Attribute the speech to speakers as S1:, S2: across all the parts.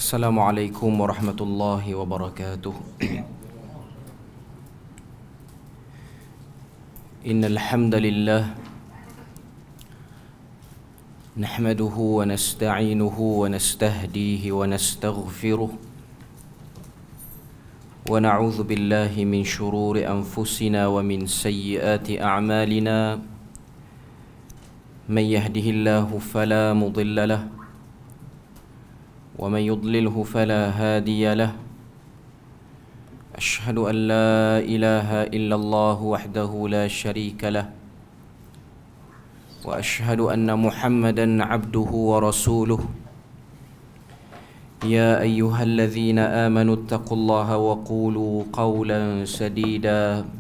S1: Assalamualaikum warahmatullahi wabarakatuh. Innal hamdalillah nahmaduhu wa nasta'inuhu wa nastahdihi wa nastaghfiruh wa na'udzu billahi min shururi anfusina wa min sayyiati a'malina. Man yahdihillahu fala mudilla lahu ومن يضلله فلا هادي له. أشهد أن لا إله إلا الله وحده لا شريك له وأشهد أن محمدا عبده ورسوله. يا أيها الذين آمنوا اتقوا الله وقولوا قولا سديدا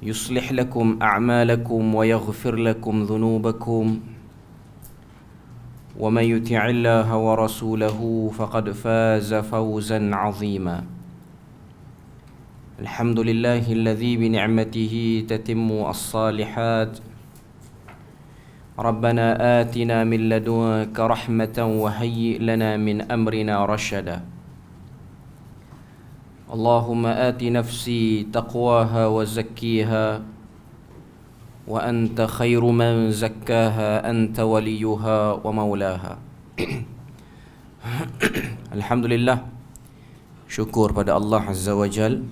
S1: يصلح لكم أعمالكم ويغفر لكم ذنوبكم ومن يطع الله ورسوله فقد فاز فوزا عظيما. الحمد لله الذي بنعمته تتم الصالحات. ربنا آتنا من لدنك رحمة وهيئ لنا من أمرنا رشدا. اللهم آت نفسي تقواها وزكيها وأنت خير من زكاها أنت وليها ومولاها. Alhamdulillah, syukur pada Allah Azza wa Jal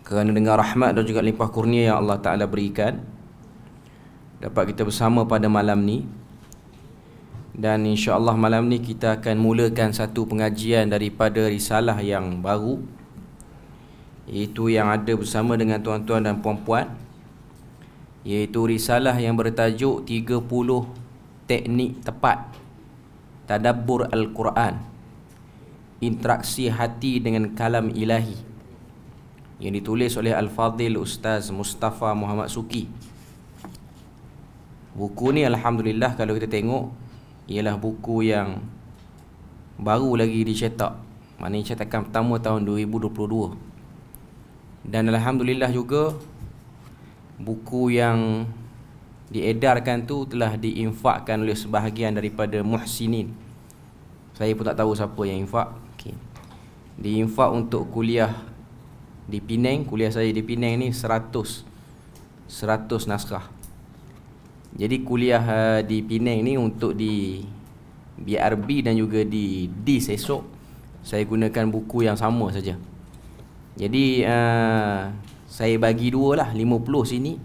S1: kerana dengan rahmat dan juga limpah kurnia yang Allah Ta'ala berikan, dapat kita bersama pada malam ni. Dan insya-Allah malam ni kita akan mulakan satu pengajian daripada risalah yang baru, iaitu yang ada bersama dengan tuan-tuan dan puan-puan, iaitu risalah yang bertajuk 30 teknik tepat tadabbur Al-Quran, interaksi hati dengan kalam ilahi, yang ditulis oleh Al-Fadhil Ustaz Mustafa Muhammad Suki. Buku ni Alhamdulillah kalau kita tengok ialah buku yang baru lagi dicetak, maknanya cetakan pertama tahun 2022. Dan Alhamdulillah juga buku yang diedarkan tu telah diinfakkan oleh sebahagian daripada muhsinin. Saya pun tak tahu siapa yang infak. Diinfak untuk kuliah di Penang. Kuliah saya di Penang ni 100 naskah. Jadi kuliah di Penang ni untuk di BRB dan juga di DIS esok, saya gunakan buku yang sama saja. Jadi saya bagi dua lah, 50 sini,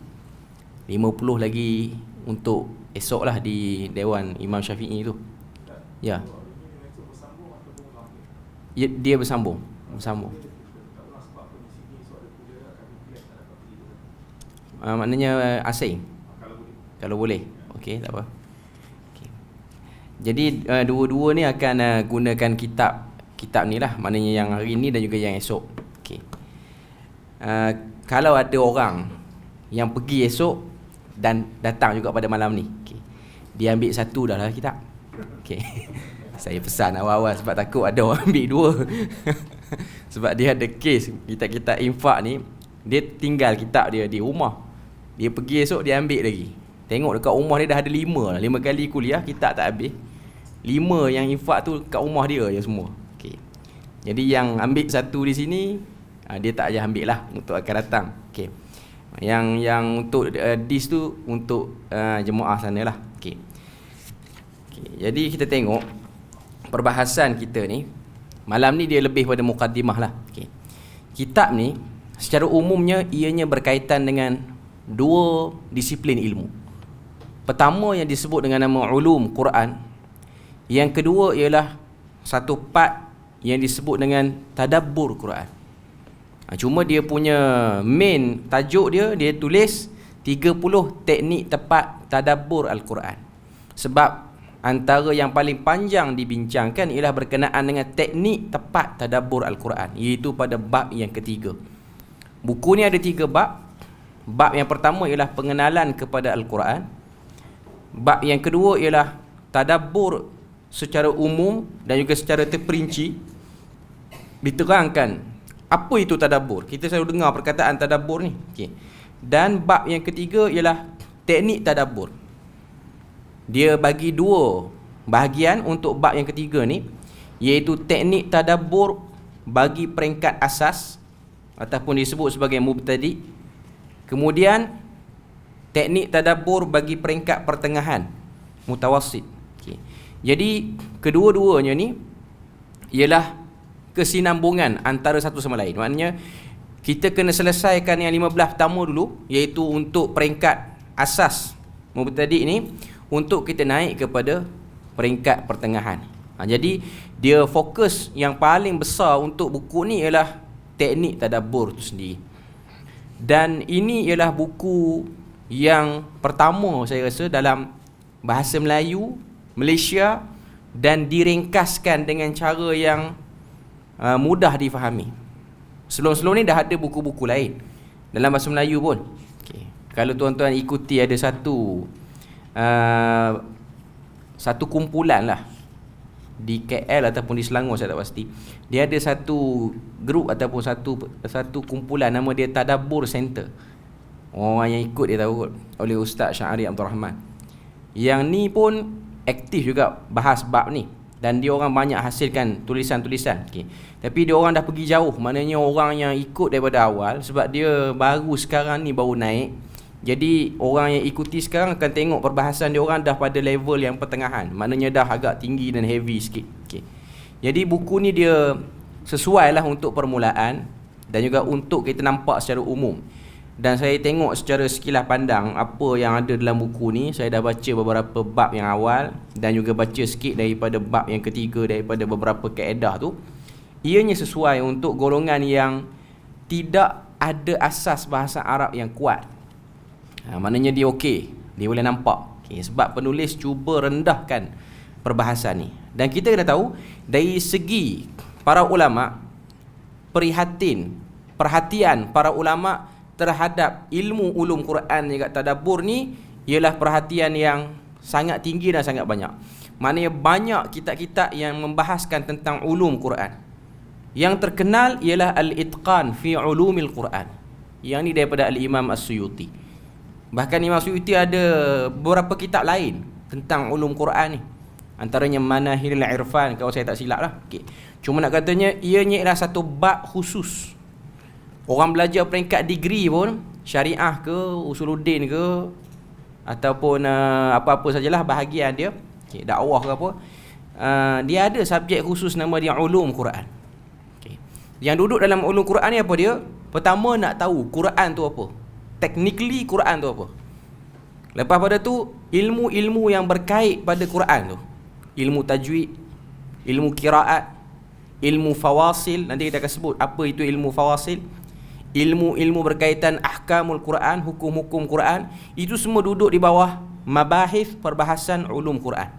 S1: 50 lagi untuk esok lah di Dewan Imam Syafi'i tu. Ya, dia bersambung. Maknanya asing, kalau boleh. Okey, tak apa. Okay. Jadi dua-dua ni akan gunakan kitab ni lah, maknanya yang hari ni dan juga yang esok. Okey. Kalau ada orang yang pergi esok dan datang juga pada malam ni, dia ambil satu dah lah kitab. Saya pesan awal-awal sebab takut ada orang ambil dua. Sebab dia ada kes kitab-kitab infak ni, dia tinggal kitab dia di rumah, dia pergi esok dia ambil lagi. Tengok dekat rumah dia dah ada 5 kali kuliah, kitab tak habis. 5 yang infak tu kat rumah dia je semua. Jadi yang ambil satu di sini, dia tak payah ambil lah untuk akan datang. Yang untuk dis tu untuk jemaah sana lah. Jadi kita tengok perbahasan kita ni malam ni dia lebih pada mukaddimah lah. Kitab ni secara umumnya ianya berkaitan dengan 2 disiplin ilmu. Pertama yang disebut dengan nama ulum Quran. Yang kedua ialah satu part yang disebut dengan tadabbur Quran. Cuma dia punya main tajuk dia tulis 30 teknik tepat tadabbur Al-Quran. Sebab antara yang paling panjang dibincangkan ialah berkenaan dengan teknik tepat tadabbur Al-Quran, iaitu pada bab yang ketiga. Buku ni ada 3 bab. Bab yang pertama ialah pengenalan kepada Al-Quran. Bab yang kedua ialah tadabbur secara umum dan juga secara terperinci, diterangkan apa itu tadabbur. Kita selalu dengar perkataan tadabbur ni. Dan bab yang ketiga ialah teknik tadabbur. Dia bagi 2 bahagian untuk bab yang ketiga ni. iaitu teknik tadabbur bagi peringkat asas ataupun disebut sebagai mubtadi. Kemudian teknik tadabbur bagi peringkat pertengahan, mutawassit. Okay. Jadi kedua-duanya ni ialah kesinambungan antara satu sama lain. Maknanya kita kena selesaikan yang 15 pertama dulu, iaitu untuk peringkat asas mubtadi ni, untuk kita naik kepada peringkat pertengahan. Jadi dia fokus yang paling besar untuk buku ni ialah teknik tadabbur tu sendiri. Dan ini ialah buku yang pertama saya rasa dalam bahasa Melayu Malaysia dan diringkaskan dengan cara yang mudah difahami. Sebelum-sebelum ni dah ada buku-buku lain dalam bahasa Melayu pun. Okay. Kalau tuan-tuan ikuti ada satu kumpulan lah di KL ataupun di Selangor, saya tak pasti. Dia ada satu grup ataupun satu kumpulan, nama dia Tadabbur Center. Orang yang ikut dia tahu, oleh Ustaz Syahari Abdul Rahman. Yang ni pun aktif juga bahas bab ni, dan dia orang banyak hasilkan tulisan-tulisan. Okay. Tapi dia orang dah pergi jauh, maknanya orang yang ikut daripada awal, sebab dia baru sekarang ni baru naik. Jadi orang yang ikuti sekarang akan tengok perbahasan dia orang dah pada level yang pertengahan, maknanya dah agak tinggi dan heavy sikit. Okay. Jadi buku ni dia sesuai lah untuk permulaan dan juga untuk kita nampak secara umum. Dan saya tengok secara sekilas pandang apa yang ada dalam buku ni. Saya dah baca beberapa bab yang awal dan juga baca sikit daripada bab yang ketiga daripada beberapa kaedah tu. Ianya sesuai untuk golongan yang tidak ada asas bahasa Arab yang kuat. Maknanya dia okey, dia boleh nampak. Okay, sebab penulis cuba rendahkan perbahasan ni. Dan kita kena tahu dari segi para ulama, perhatian para ulama terhadap ilmu ulum Quran juga tadabbur ni ialah perhatian yang sangat tinggi dan sangat banyak. Maknanya banyak kitab-kitab yang membahaskan tentang ulum Quran. Yang terkenal ialah Al-Itqan fi Ulumil Quran. Yang ni daripada Al-Imam As-Suyuti. Bahkan Imam Suyuti ada beberapa kitab lain tentang ulum Quran ni. Antaranya Manahilul Irfan, kalau saya tak silap lah. Okay. Cuma nak katanya ianya ialah satu bab khusus. Orang belajar peringkat degree pun, syariah ke, usuluddin ke, ataupun apa-apa sajalah bahagian dia, okay, dakwah ke apa, dia ada subjek khusus nama dia ulum Quran. Okay. Yang duduk dalam ulum Quran ni apa dia? Pertama nak tahu Quran tu apa, technically Quran tu apa. Lepas pada tu ilmu-ilmu yang berkait pada Quran tu, ilmu tajwid, ilmu qiraat, ilmu fawasil. Nanti kita akan sebut apa itu ilmu fawasil. Ilmu-ilmu berkaitan ahkamul Quran, hukum-hukum Quran. Itu semua duduk di bawah mabahis perbahasan ulum Quran.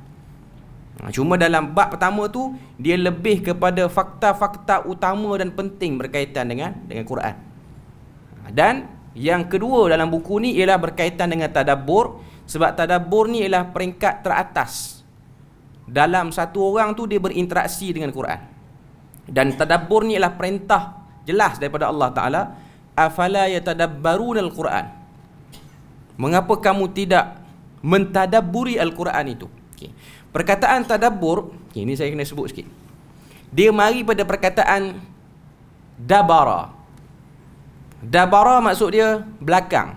S1: Cuma dalam bab pertama tu dia lebih kepada fakta-fakta utama dan penting berkaitan dengan Quran. Dan yang kedua dalam buku ni ialah berkaitan dengan tadabbur. Sebab tadabbur ni ialah peringkat teratas. Dalam satu orang tu dia berinteraksi dengan Quran. Dan tadabbur ni ialah perintah jelas daripada Allah Ta'ala. Afala yatadabbaruna al-Quran. Mengapa kamu tidak mentadabburi Al-Quran itu? Okay. Perkataan tadabbur, okay, ini saya kena sebut sikit. Dia mari pada perkataan dabara. Dabara maksud dia belakang.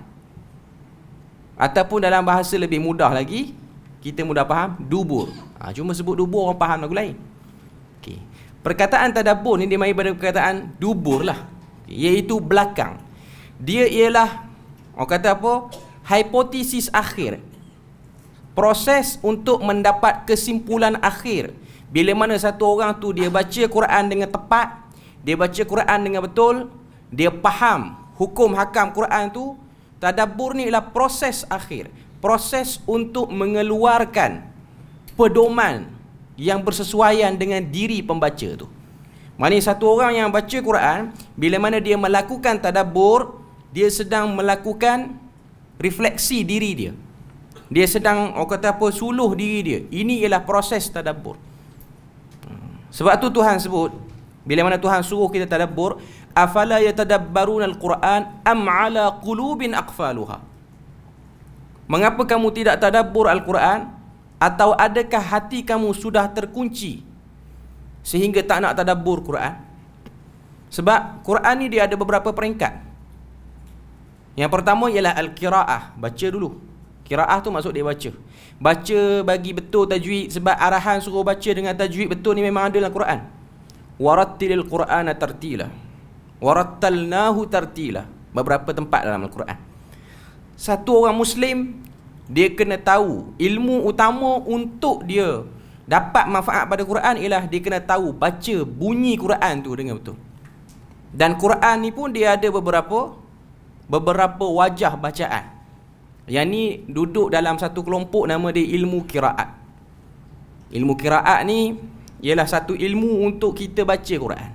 S1: Ataupun dalam bahasa lebih mudah lagi, kita mudah faham, dubur. Cuma sebut dubur orang faham lagu lain. Okay. Perkataan tadabbur ni dia mari pada perkataan dubur lah, iaitu belakang. Dia ialah, orang kata apa, hipotesis akhir, proses untuk mendapat kesimpulan akhir. Bila mana satu orang tu dia baca Quran dengan tepat, dia baca Quran dengan betul, dia faham hukum hakam Quran tu, tadabbur ni ialah proses akhir, proses untuk mengeluarkan pedoman yang bersesuaian dengan diri pembaca tu. Maknanya satu orang yang baca Quran, bila mana dia melakukan tadabbur, dia sedang melakukan refleksi diri dia. Dia sedang, orang kata apa, suluh diri dia. Ini ialah proses tadabbur. Sebab tu Tuhan sebut, bila mana Tuhan suruh kita tadabbur, afala yatadabbaruna al-Quran am ala qulubin aqfaluha. Mengapa kamu tidak tadabbur Al-Quran? Atau adakah hati kamu sudah terkunci sehingga tak nak tadabbur Quran? Sebab Quran ni dia ada beberapa peringkat. Yang pertama ialah al-qiraah, baca dulu. Qiraah tu maksud dia baca. Baca bagi betul tajwid, sebab arahan suruh baca dengan tajwid betul ni memang ada dalam Quran. Warattilil Qur'ana tartila. Warattalnahu tartila. Beberapa tempat dalam Al-Quran. Satu orang Muslim, dia kena tahu ilmu utama untuk dia dapat manfaat pada Quran ialah dia kena tahu baca bunyi Quran tu dengan betul. Dan Quran ni pun dia ada beberapa wajah bacaan. Yang ni duduk dalam satu kelompok nama dia ilmu qiraat. Ilmu qiraat ni ialah satu ilmu untuk kita baca Quran.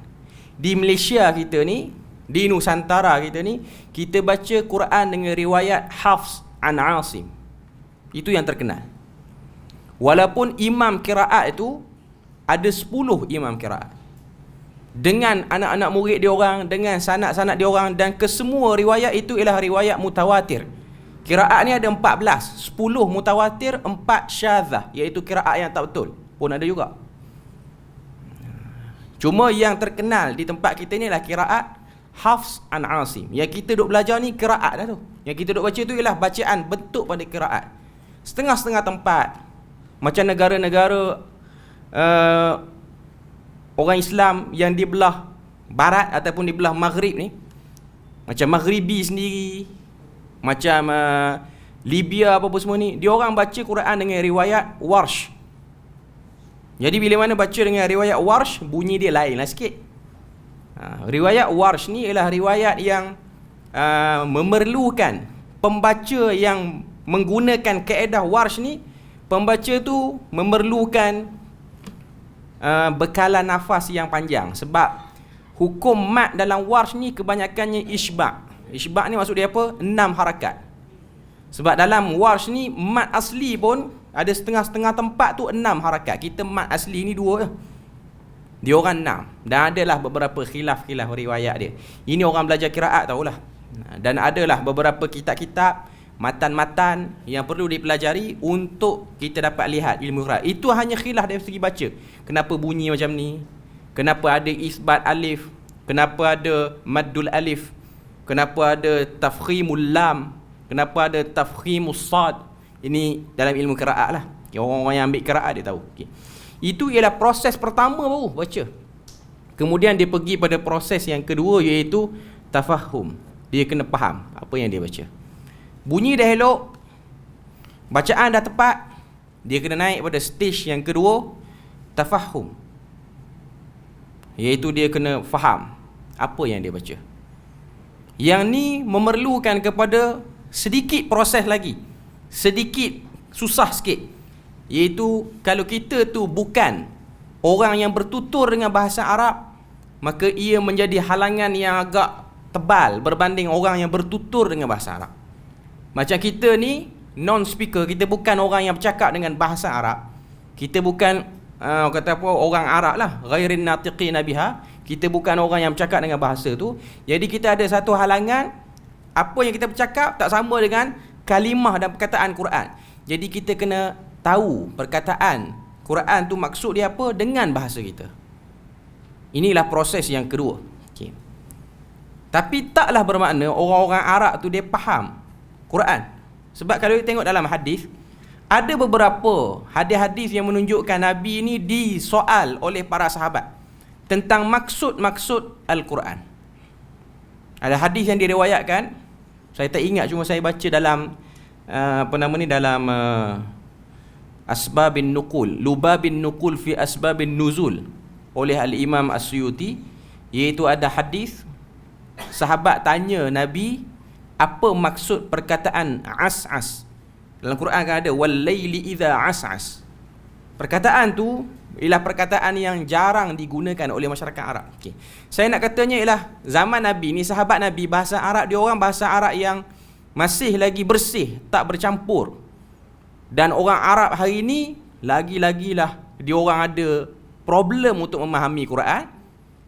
S1: Di Malaysia kita ni, di Nusantara kita ni, kita baca Quran dengan riwayat Hafs an Asim. Itu yang terkenal. Walaupun imam qiraat itu ada 10 imam qiraat. Dengan anak-anak murid dia orang, dengan sanad-sanad dia orang, dan kesemua riwayat itu ialah riwayat mutawatir. Qiraat ni ada 14, 10 mutawatir, 4 syadzah, iaitu qiraat yang tak betul pun ada juga. Cuma yang terkenal di tempat kita ni adalah qiraat Hafs an Asim. Yang kita duk belajar ni qiraat dah tu. Yang kita duk baca tu ialah bacaan bentuk pada qiraat. Setengah-setengah tempat, macam negara-negara orang Islam yang di belah barat ataupun di belah maghrib ni, macam Maghribi sendiri, macam Libya apa semua ni, dia orang baca Quran dengan riwayat Warsh. Jadi bila mana baca dengan riwayat Warsh, bunyi dia lain lah sikit. Riwayat Warsh ni ialah riwayat yang memerlukan pembaca yang menggunakan kaedah Warsh ni. Pembaca tu memerlukan bekalan nafas yang panjang. Sebab hukum mat dalam Warsh ni kebanyakannya isbak. Isbak ni maksud dia apa? 6 harakat. Sebab dalam Warsh ni mat asli pun ada setengah-setengah tempat tu 6 harakat. Kita mat asli ni 2 je. Dia orang 6. Dan adalah beberapa khilaf-khilaf riwayat dia. Ini orang belajar qiraat tahulah. Dan adalah beberapa kitab-kitab, matan-matan yang perlu dipelajari untuk kita dapat lihat ilmu qiraat. Itu hanya khilaf dari segi baca. Kenapa bunyi macam ni? Kenapa ada isbat alif? Kenapa ada maddul alif? Kenapa ada tafkhimul lam? Kenapa ada tafkhimus sad? Ini dalam ilmu qiraat lah. Orang-orang yang ambil qiraat dia tahu. Okay. Itu ialah proses pertama baru baca. Kemudian dia pergi pada proses yang kedua, iaitu tafahum. Dia kena faham apa yang dia baca. Bunyi dah elok, bacaan dah tepat, dia kena naik pada stage yang kedua, tafahum. Iaitu dia kena faham apa yang dia baca. Yang ni memerlukan kepada sedikit proses lagi. Sedikit susah sikit. Iaitu kalau kita tu bukan orang yang bertutur dengan bahasa Arab, maka ia menjadi halangan yang agak tebal berbanding orang yang bertutur dengan bahasa Arab. Macam kita ni non-speaker, kita bukan orang yang bercakap dengan bahasa Arab. Kita bukan kata apa, orang Arab lah, ghairin natiqina biha. Kita bukan orang yang bercakap dengan bahasa tu. Jadi kita ada satu halangan, apa yang kita bercakap tak sama dengan kalimah dan perkataan Quran. Jadi kita kena tahu perkataan Quran tu maksud dia apa dengan bahasa kita. Inilah proses yang kedua. Okay. Tapi taklah bermakna orang-orang Arab tu dia faham Quran. Sebab kalau kita tengok dalam hadis, ada beberapa hadis-hadis yang menunjukkan Nabi ni disoal oleh para sahabat tentang maksud-maksud Al-Quran. Ada hadis yang diriwayatkan, saya tak ingat, cuma saya baca dalam dalam Asbabin Nuqul, Lubabin Nuqul fi Asbabin Nuzul oleh Al-Imam As-Suyuti, iaitu ada hadis sahabat tanya Nabi apa maksud perkataan as'as. Dalam Quran kan ada wal laili idza as'as. Perkataan tu ialah perkataan yang jarang digunakan oleh masyarakat Arab. Okay. Saya nak katanya ialah zaman Nabi ni, sahabat Nabi, bahasa Arab dia orang bahasa Arab yang masih lagi bersih, tak bercampur. Dan orang Arab hari ni lagi-lagilah dia orang ada problem untuk memahami Quran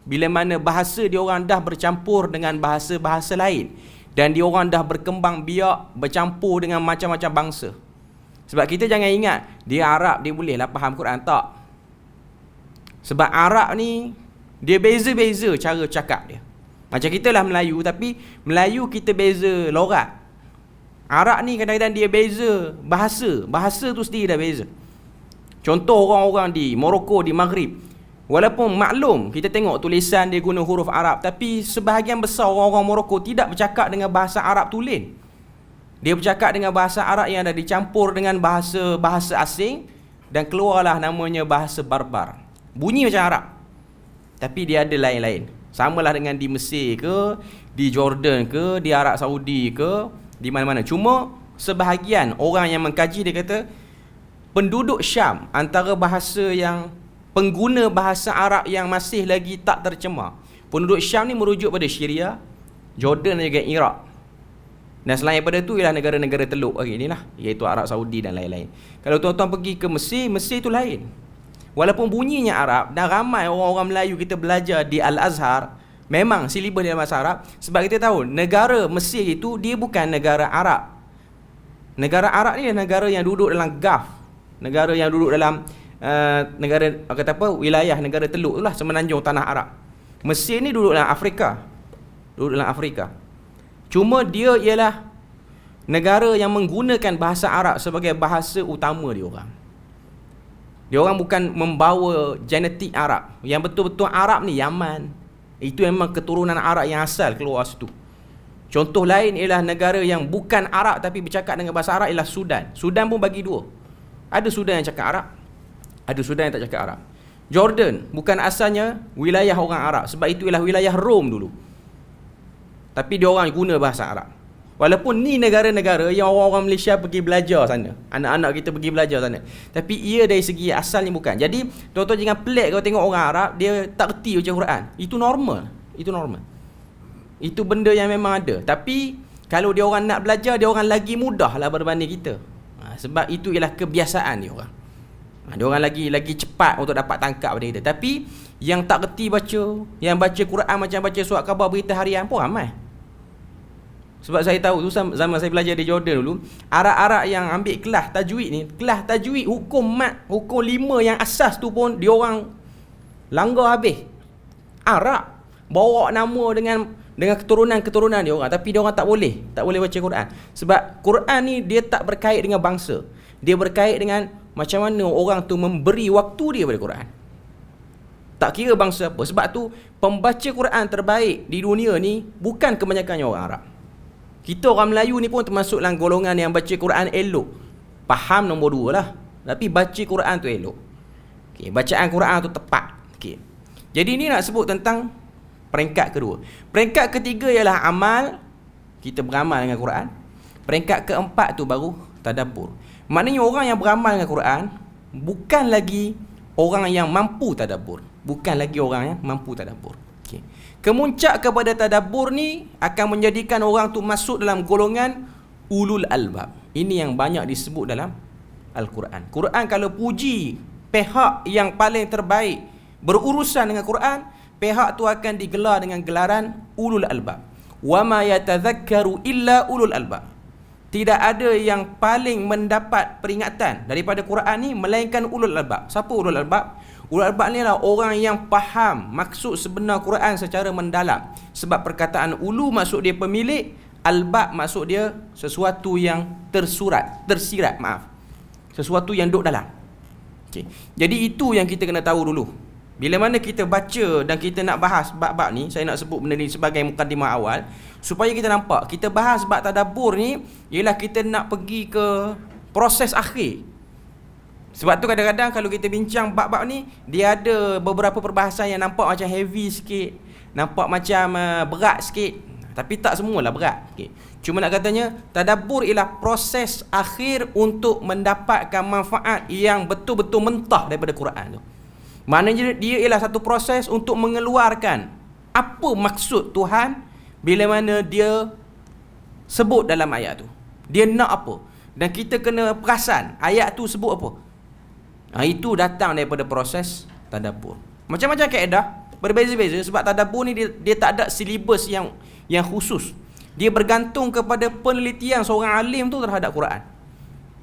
S1: bila mana bahasa dia orang dah bercampur dengan bahasa-bahasa lain, dan dia orang dah berkembang biak bercampur dengan macam-macam bangsa. Sebab kita jangan ingat dia Arab dia bolehlah faham Quran, tak. Sebab Arab ni dia beza-beza cara cakap dia. Macam kita lah Melayu, tapi Melayu kita beza lorat. Arab ni kadang-kadang dia beza bahasa. Bahasa tu sendiri dah beza. Contoh orang-orang di Morocco, di Maghrib, walaupun maklum kita tengok tulisan dia guna huruf Arab, tapi sebahagian besar orang-orang Morocco tidak bercakap dengan bahasa Arab tulen. Dia bercakap dengan bahasa Arab yang dah dicampur dengan bahasa asing, dan keluarlah namanya bahasa barbar. Bunyi macam Arab, tapi dia ada lain-lain. Samalah dengan di Mesir ke, di Jordan ke, di Arab Saudi ke, di mana-mana. Cuma sebahagian orang yang mengkaji dia kata penduduk Syam antara bahasa yang pengguna bahasa Arab yang masih lagi tak tercemar. Penduduk Syam ni merujuk pada Syria, Jordan dan juga Iraq. Dan selain daripada tu ialah negara-negara teluk hari ni lah, iaitu Arab Saudi dan lain-lain. Kalau tuan-tuan pergi ke Mesir, Mesir tu lain. Walaupun bunyinya Arab, dan ramai orang-orang Melayu kita belajar di Al-Azhar, memang silibus dalam bahasa Arab, sebab kita tahu negara Mesir itu dia bukan negara Arab. Negara Arab ni adalah negara yang duduk dalam Gulf, negara yang duduk dalam wilayah negara teluk itulah, semenanjung tanah Arab. Mesir ni duduk dalam Afrika. Cuma dia ialah negara yang menggunakan bahasa Arab sebagai bahasa utama dia orang. Dia orang bukan membawa genetik Arab. Yang betul-betul Arab ni Yaman. Itu memang keturunan Arab yang asal keluar situ. Contoh lain ialah negara yang bukan Arab tapi bercakap dengan bahasa Arab ialah Sudan. Sudan pun bagi dua. Ada Sudan yang cakap Arab, ada Sudan yang tak cakap Arab. Jordan bukan asalnya wilayah orang Arab, sebab itu ialah wilayah Rom dulu. Tapi dia orang guna bahasa Arab. Walaupun ni negara-negara yang orang-orang Malaysia pergi belajar sana, anak-anak kita pergi belajar sana, tapi ia dari segi asalnya bukan. Jadi tuan-tuan jangan pelik kalau tengok orang Arab dia tak reti baca Quran. Itu normal. Itu benda yang memang ada. Tapi kalau dia orang nak belajar, dia orang lagi mudah lah berbanding kita. Sebab itu ialah kebiasaan dia orang. Dia orang lagi cepat untuk dapat tangkap pada kita. Tapi yang tak reti baca, yang baca Quran macam baca surat khabar berita harian pun ramai. Sebab saya tahu tu zaman saya belajar di Jordan dulu, Arab-Arab yang ambil kelas tajwid ni, kelas tajwid hukum mat, hukum 5 yang asas tu pun dia orang langgar habis. Arab bawa nama dengan keturunan-keturunan dia orang, tapi dia orang tak boleh baca Quran. Sebab Quran ni dia tak berkait dengan bangsa. Dia berkait dengan macam mana orang tu memberi waktu dia pada Quran. Tak kira bangsa apa. Sebab tu pembaca Quran terbaik di dunia ni bukan kebanyakannya orang Arab. Kita orang Melayu ni pun termasuk dalam golongan yang baca Quran elok. Faham nombor 2 lah, tapi baca Quran tu elok. Okay, bacaan Quran tu tepat. Okay. Jadi ni nak sebut tentang peringkat kedua. Peringkat ketiga ialah amal. Kita beramal dengan Quran. Peringkat keempat tu baru tadabbur. Maknanya orang yang beramal dengan Quran bukan lagi orang yang mampu tadabbur. Okay. Kemuncak kepada tadabbur ni akan menjadikan orang tu masuk dalam golongan ulul albab. Ini yang banyak disebut dalam Al-Quran. Quran kalau puji pihak yang paling terbaik berurusan dengan Quran, pihak tu akan digelar dengan gelaran ulul albab. Wa ma yatadzakkaru illa ulul albab. Tidak ada yang paling mendapat peringatan daripada Quran ni melainkan ulul albab. Siapa ulul albab? Ulul albab ni adalah orang yang faham maksud sebenar Quran secara mendalam. Sebab perkataan ulu maksud dia pemilik, albab maksud dia sesuatu yang tersirat, sesuatu yang duduk dalam. Okay. Jadi itu yang kita kena tahu dulu. Bila mana kita baca dan kita nak bahas bab-bab ni, saya nak sebut benda ni sebagai mukadimah awal supaya kita nampak, kita bahas bab tadabbur ni ialah kita nak pergi ke proses akhir. Sebab tu kadang-kadang kalau kita bincang bab-bab ni, dia ada beberapa perbahasan yang nampak macam heavy sikit, nampak macam berat sikit, tapi tak semualah berat. Okay. Cuma nak katanya, tadabbur ialah proses akhir untuk mendapatkan manfaat yang betul-betul mentah daripada Quran tu. Maknanya dia ialah satu proses untuk mengeluarkan apa maksud Tuhan bila mana dia sebut dalam ayat tu. Dia nak apa? Dan kita kena perasan ayat tu sebut apa. Itu datang daripada proses tadabbur. Macam-macam kaedah, berbeza-beza. Sebab tadabbur ni dia tak ada silibus yang khusus. Dia bergantung kepada penelitian seorang alim tu terhadap Quran.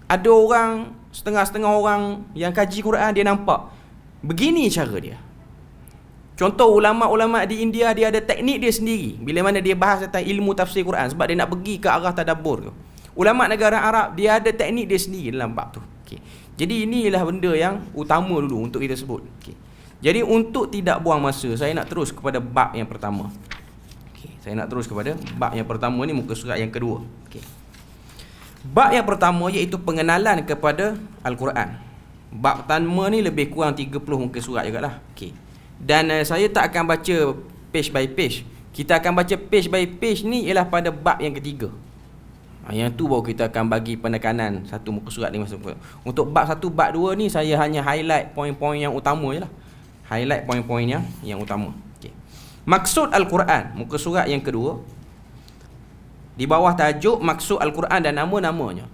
S1: Ada orang, setengah-setengah orang yang kaji Quran, dia nampak begini cara dia. Contoh ulama-ulama di India, dia ada teknik dia sendiri bila mana dia bahas tentang ilmu tafsir Quran, sebab dia nak pergi ke arah tadabbur tu. Ulama negara Arab, dia ada teknik dia sendiri dalam bab tu. Okay. Jadi inilah benda yang utama dulu untuk kita sebut. Okay. Jadi untuk tidak buang masa, saya nak terus kepada bab yang pertama. Okay. Saya nak terus kepada bab yang pertama ni, muka surat yang kedua. Okay. Bab yang pertama iaitu pengenalan kepada Al-Quran. Bab pertama ni lebih kurang 30 muka surat jugalah. Okay. Dan saya tak akan baca page by page. Kita akan baca page by page ni ialah pada bab yang ketiga. Yang tu baru kita akan bagi penekanan satu muka surat ni. Untuk bab 1, bab 2 ni saya hanya highlight poin-poin yang utama je lah. Highlight poin-poin yang utama. Okay. Maksud Al-Quran, muka surat yang kedua. Di bawah tajuk maksud Al-Quran dan nama-namanya.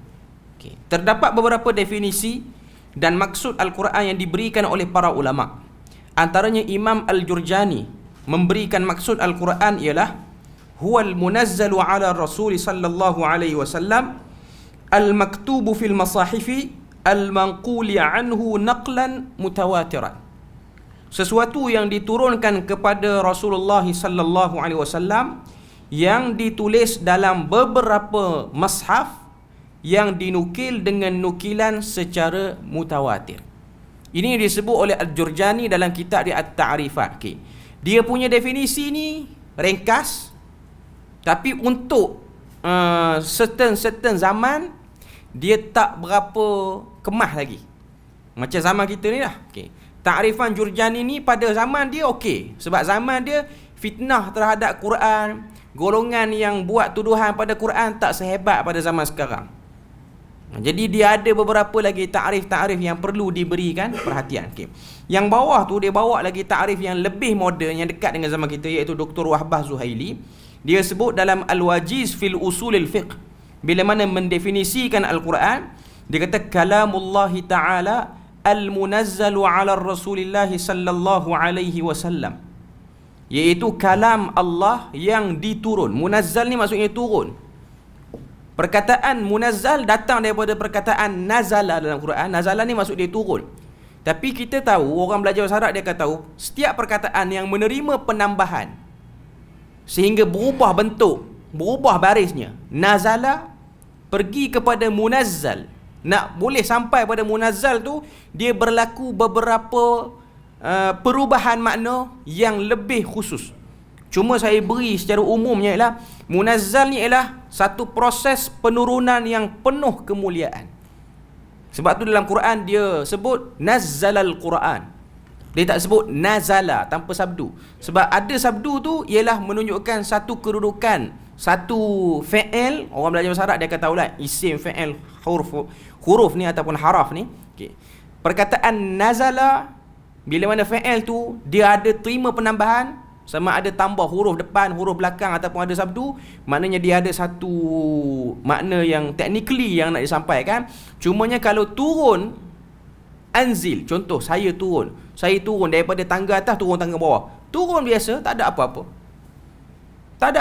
S1: Okay. Terdapat beberapa definisi dan maksud Al-Quran yang diberikan oleh para ulama'. Antaranya Imam Al-Jurjani memberikan maksud Al-Quran ialah huwal munazzalu ala Rasul sallallahu alaihi wasallam al-maktubu fil masahifi al-manquli anhu naqlan mutawatiran. Sesuatu yang diturunkan kepada Rasulullah sallallahu alaihi wasallam yang ditulis dalam beberapa mushaf yang dinukil dengan nukilan secara mutawatir. Ini disebut oleh Al-Jurjani dalam kitab dia At-Ta'rifat. Okay. Dia punya definisi ni ringkas, tapi untuk certain zaman dia tak berapa kemas lagi. Macam zaman kita ni lah. Okay. Ta'rifan Jurjani ni pada zaman dia okey, sebab zaman dia fitnah terhadap Quran, golongan yang buat tuduhan pada Quran tak sehebat pada zaman sekarang. Jadi dia ada beberapa lagi ta'rif-ta'rif yang perlu diberikan perhatian. Okay. Yang bawah tu dia bawa lagi ta'rif yang lebih moden, yang dekat dengan zaman kita, iaitu Dr. Wahbah Zuhaili. Dia sebut dalam Al-Wajiz fil Usulil Fiqh, bila mana mendefinisikan Al-Quran, dia kata kalamullahi ta'ala al-munazzalu ala Rasulillah sallallahu alaihi wasallam, iaitu kalam Allah yang diturun. Munazzal ni maksudnya turun. Perkataan munazzal datang daripada perkataan nazala dalam Quran. Nazala ni maksud dia turun. Tapi kita tahu, orang belajar bahasa Arab dia akan tahu, setiap perkataan yang menerima penambahan sehingga berubah bentuk, berubah barisnya, nazala pergi kepada munazzal, nak boleh sampai pada munazzal tu, dia berlaku beberapa perubahan makna yang lebih khusus. Cuma saya beri secara umumnya ialah munazzal ni ialah satu proses penurunan yang penuh kemuliaan. Sebab tu dalam Quran dia sebut nazzalal Quran. Dia tak sebut nazala tanpa sabdu. Sebab ada sabdu tu ialah menunjukkan satu kedudukan, satu fi'il. Orang belajar bahasa Arab dia akan tahulah isim, fi'il, huruf ni ataupun haraf ni. Okay. Perkataan nazala, bila mana fi'il tu dia ada terima penambahan, sama ada tambah huruf depan, huruf belakang ataupun ada sabdu, maknanya dia ada satu makna yang technically yang nak disampaikan. Cumanya kalau turun, anzil, contoh saya turun daripada tangga atas turun tangga bawah, turun biasa, tak ada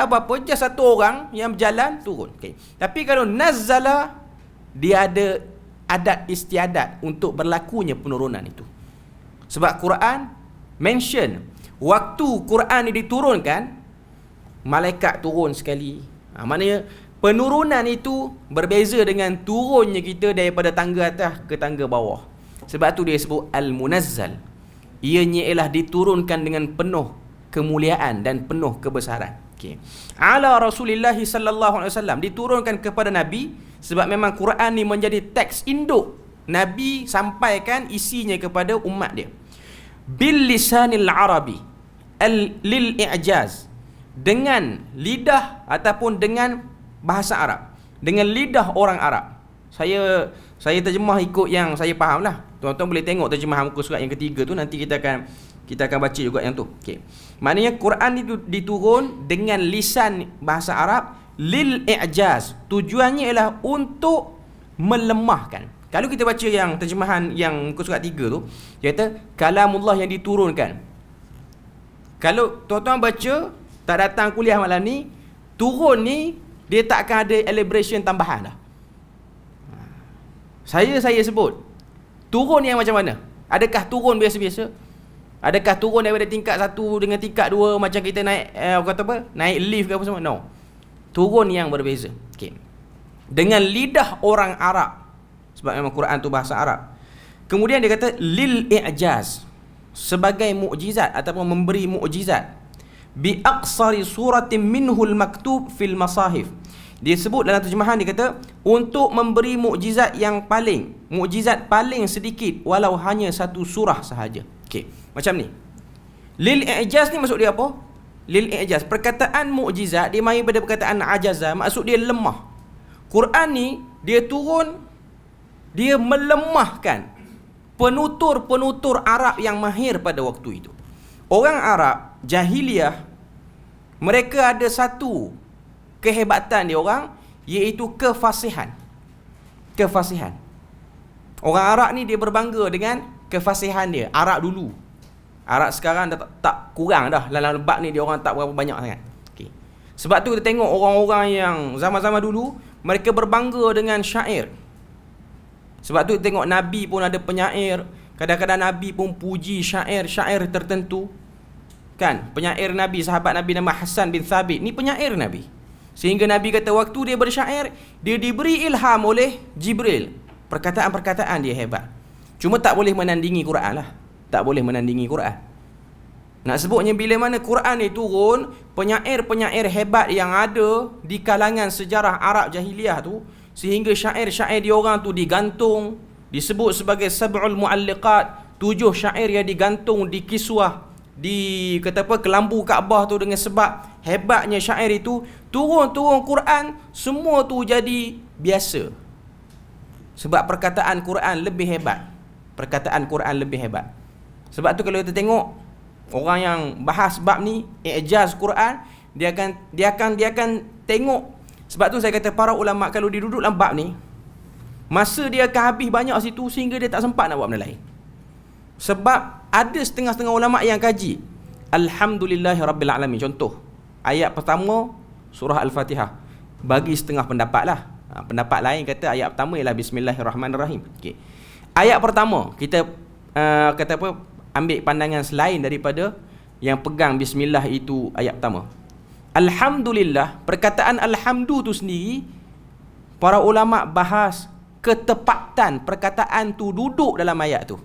S1: apa-apa, just satu orang yang berjalan turun. Okay. Tapi kalau nazzala, dia ada adat istiadat untuk berlakunya penurunan itu. Sebab Quran mention waktu Quran ini diturunkan, malaikat turun sekali. Maknanya penurunan itu berbeza dengan turunnya kita daripada tangga atas ke tangga bawah. Sebab tu dia sebut Al-Munazzal. Ianya ialah diturunkan dengan penuh kemuliaan dan penuh kebesaran. Okay. Ala Rasulillah sallallahu alaihi wasallam, diturunkan kepada Nabi, sebab memang Quran ni menjadi teks induk. Nabi sampaikan isinya kepada umat dia. Bil lisanil arabi lil i'jaz, dengan lidah ataupun dengan bahasa Arab, dengan lidah orang Arab. Saya terjemah ikut yang saya faham lah. Tuan-tuan boleh tengok terjemahan muka surat yang ketiga tu, nanti kita akan baca juga yang tu. Okay. Maknanya Quran itu diturun dengan lisan bahasa Arab lil i'jaz. Tujuannya ialah untuk melemahkan. Kalau kita baca yang terjemahan yang muka surat 3 tu, dia kata kalamullah yang diturunkan. Kalau tuan-tuan baca, tak datang kuliah malam ni, turun ni dia tak akan ada elaboration tambahan dah. Saya sebut turun yang macam mana? Adakah turun biasa-biasa? Adakah turun daripada tingkat 1 dengan tingkat 2 macam kita naik kata apa? Naik lift ke apa semua? No. Turun yang berbeza. Okey. Dengan lidah orang Arab. Sebab memang Quran tu bahasa Arab. Kemudian dia kata lil i'jaz, sebagai mukjizat ataupun memberi mukjizat. Bi aqsari suratin minhul maktub fil masahif. Dia sebut dalam terjemahan, dia kata untuk memberi mukjizat yang paling, mukjizat paling sedikit walau hanya satu surah sahaja. Okey, macam ni. Lil i'jaz ni maksud dia apa? Lil i'jaz, perkataan mukjizat dia mari pada perkataan ajaza, maksud dia lemah. Quran ni dia turun, dia melemahkan penutur-penutur Arab yang mahir pada waktu itu. Orang Arab jahiliah, mereka ada satu kehebatan dia orang, iaitu kefasihan. Kefasihan. Orang Arab ni dia berbangga dengan kefasihan dia. Arab dulu. Arab sekarang dah tak kurang dah. Dalam bab ni dia orang tak berapa banyak sangat. Okay. Sebab tu kita tengok orang-orang yang zaman-zaman dulu, mereka berbangga dengan syair. Sebab tu tengok Nabi pun ada penyair. Kadang-kadang Nabi pun puji syair-syair tertentu. Kan? Penyair Nabi, sahabat Nabi nama Hassan bin Thabit, ni penyair Nabi. Sehingga Nabi kata waktu dia bersyair, dia diberi ilham oleh Jibril. Perkataan-perkataan dia hebat. Cuma tak boleh menandingi Quran lah. Tak boleh menandingi Quran. Nak sebutnya bila mana Quran ni turun, penyair-penyair hebat yang ada di kalangan sejarah Arab jahiliah tu, sehingga syair-syair dia orang tu digantung, disebut sebagai sab'ul mu'alliqat, 7 syair yang digantung di kiswah, di kata apa, kelambu Kaabah tu, dengan sebab hebatnya syair itu, turun-turun Quran, semua tu jadi biasa. Sebab perkataan Quran lebih hebat. Perkataan Quran lebih hebat. Sebab tu kalau kita tengok orang yang bahas bab ni, i'jaz Quran, dia akan tengok. Sebab tu saya kata para ulama kalau dia duduk dalam bab ni, masa dia akan habis banyak situ sehingga dia tak sempat nak buat benda lain. Sebab ada setengah-setengah ulama yang kaji Alhamdulillahirabbil alamin. Contoh, ayat pertama surah Al-Fatihah, bagi setengah pendapat lah. Pendapat lain kata ayat pertama ialah Bismillahirrahmanirrahim. Okay. Ayat pertama kita kata apa, ambil pandangan selain daripada yang pegang Bismillah itu ayat pertama. Alhamdulillah, perkataan Alhamdu tu sendiri, para ulama bahas ketepatan perkataan tu duduk dalam ayat tu.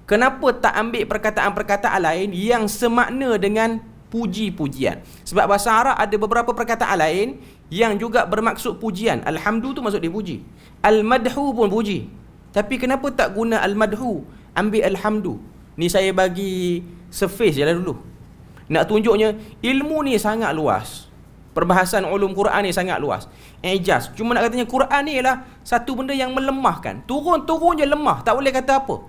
S1: Kenapa tak ambil perkataan-perkataan lain yang semakna dengan puji-pujian? Sebab bahasa Arab ada beberapa perkataan lain yang juga bermaksud pujian. Alhamdu tu maksud dia puji. Al-madhu pun puji. Tapi kenapa tak guna al-madhu, ambil alhamdu? Ni saya bagi surface je lah dulu. Nak tunjuknya ilmu ni sangat luas. Perbahasan ulum Quran ni sangat luas. Ijaz. Cuma nak katanya Quran ni ialah satu benda yang melemahkan. Turun-turun je lemah, tak boleh kata apa.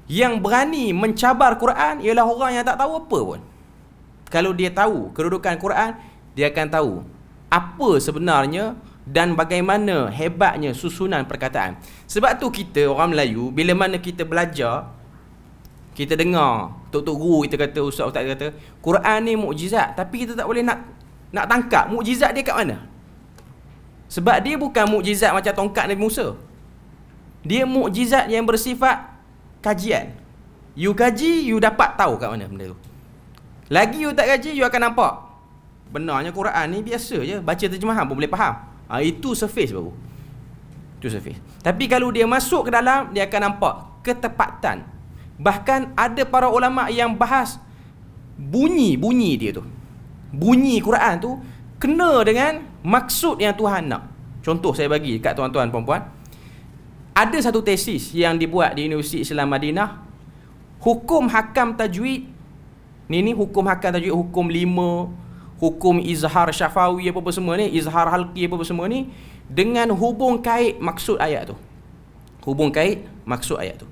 S1: Yang berani mencabar Quran ialah orang yang tak tahu apa pun. Kalau dia tahu kedudukan Quran, dia akan tahu apa sebenarnya dan bagaimana hebatnya susunan perkataan. Sebab tu kita orang Melayu, bila mana kita belajar, kita dengar tok-tok guru kita kata, ustaz-ustaz kata Quran ni mukjizat, tapi kita tak boleh nak tangkap mukjizat dia kat mana. Sebab dia bukan mukjizat macam tongkat Nabi Musa. Dia mukjizat yang bersifat kajian. You kaji, you dapat tahu kat mana benda tu. Lagi you tak kaji, you akan nampak benarnya Quran ni biasa je, baca terjemahan pun boleh faham. Itu surface baru. Itu surface. Tapi kalau dia masuk ke dalam, dia akan nampak ketepatan. Bahkan ada para ulama yang bahas bunyi dia tu. Bunyi Quran tu kena dengan maksud yang Tuhan nak. Contoh saya bagi kat tuan-tuan puan-puan. Ada satu tesis yang dibuat di Universiti Islam Madinah, hukum hakam tajwid. Ni hukum hakam tajwid, hukum 5, hukum izhar syafawi apa-apa semua ni, izhar halqi apa-apa semua ni, dengan hubung kait maksud ayat tu. Hubung kait maksud ayat tu.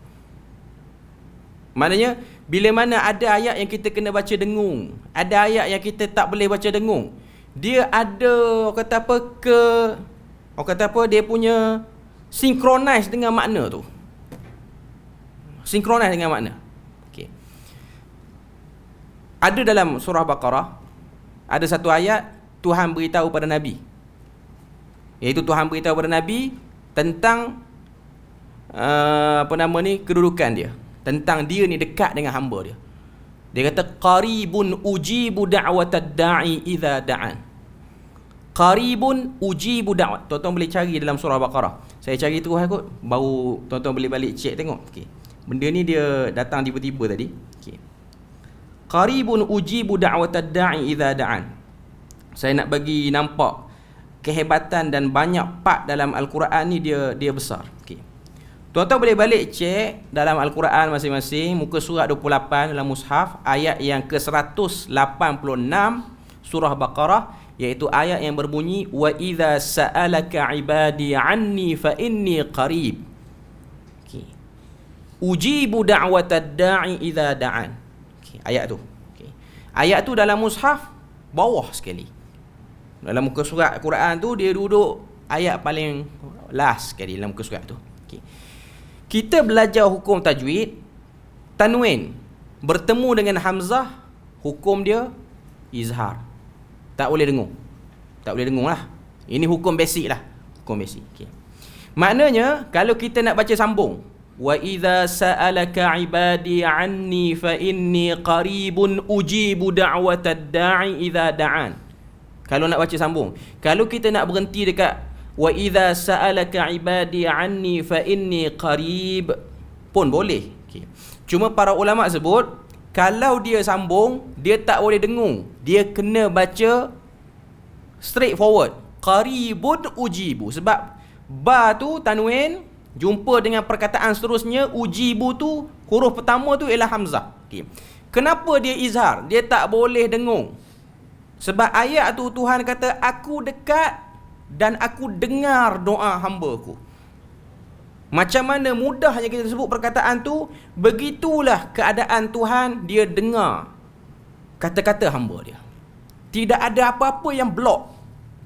S1: Maknanya bila mana ada ayat yang kita kena baca dengung, ada ayat yang kita tak boleh baca dengung, dia ada dia punya synchronize dengan makna tu. Synchronize dengan makna. Okey. Ada dalam surah Baqarah ada satu ayat Tuhan beritahu pada Nabi. Iaitu Tuhan beritahu pada Nabi tentang kedudukan dia. tentang dia ni dekat dengan hamba dia. Dia kata qaribun ujibu da'watad da'i idza da'an. Qaribun ujibu da'wat. Tuan-tuan boleh cari dalam surah Baqarah. Saya cari terus kot, baru tuan-tuan boleh balik cek tengok. Okey. Benda ni dia datang tiba-tiba tadi. Okey. Qaribun ujibu da'watad da'i idza da'an. Saya nak bagi nampak kehebatan dan banyak part dalam Al-Quran ni dia besar. Okey. Tuan-tuan boleh balik cek dalam Al-Quran masing-masing, muka surat 28 dalam mushaf, ayat yang ke-186 surah Baqarah, iaitu ayat yang berbunyi wa idza sa'alaka ibadi anni fa inni qarib. Okey. Ujibu da'watad da'i idza da'an. Okey, ayat tu. Okey. Ayat tu dalam mushaf bawah sekali. Dalam muka surat Quran tu dia duduk ayat paling last sekali dalam muka surat tu. Okey. Kita belajar hukum tajwid, tanwin bertemu dengan hamzah, hukum dia izhar. Tak boleh dengung. Tak boleh dengung lah. Ini hukum basic lah. Hukum basic. Okay. Maknanya, kalau kita nak baca sambung, wa idza sa'alaka ibadi anni fa inni qaribun ujibu da'watad da'i idza da'an. Kalau nak baca sambung. Kalau kita nak berhenti dekat wa idza sa'alaka ibadi anni fa inni qarib pun boleh. Okay. Cuma para ulama sebut, kalau dia sambung, dia tak boleh dengung. Dia kena baca straight forward. Qaribun ujibu. Sebab ba tu tanwin jumpa dengan perkataan seterusnya, ujibu tu huruf pertama tu ialah hamzah. Okay. Kenapa dia izhar? Dia tak boleh dengung. Sebab ayat tu Tuhan kata, aku dekat dan aku dengar doa hamba-Ku. Macam mana mudahnya kita sebut perkataan tu, begitulah keadaan Tuhan, dia dengar kata-kata hamba dia. Tidak ada apa-apa yang blok.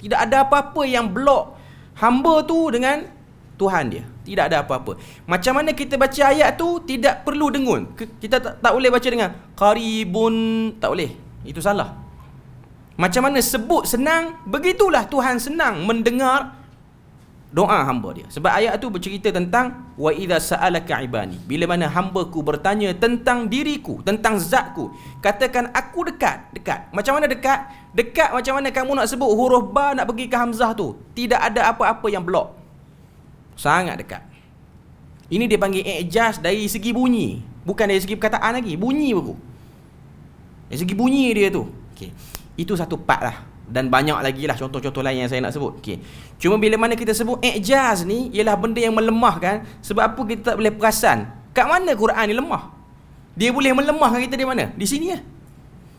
S1: Tidak ada apa-apa yang blok hamba tu dengan Tuhan dia. Tidak ada apa-apa. Macam mana kita baca ayat tu, tidak perlu dengun. Kita tak boleh baca dengan qaribun. Tak boleh. Itu salah. Macam mana sebut senang, begitulah Tuhan senang mendengar doa hamba dia. Sebab ayat tu bercerita tentang wa idza sa'alaka ibadi. Bila mana hamba-Ku bertanya tentang diriku, tentang zatku, katakan aku dekat. Dekat. Macam mana dekat? Dekat macam mana kamu nak sebut huruf ba nak pergi ke hamzah tu. Tidak ada apa-apa yang blok. Sangat dekat. Ini dia panggil i'jaz dari segi bunyi, bukan dari segi perkataan lagi. Bunyi baru. Dari segi bunyi dia tu. Okey. Itu satu part lah. Dan banyak lagi lah contoh-contoh lain yang saya nak sebut. Okay. Cuma bila mana kita sebut i'jaz ni, ialah benda yang melemahkan. Sebab apa kita tak boleh perasan kat mana Quran ni lemah. Dia boleh melemahkan kita di mana? Di sini lah.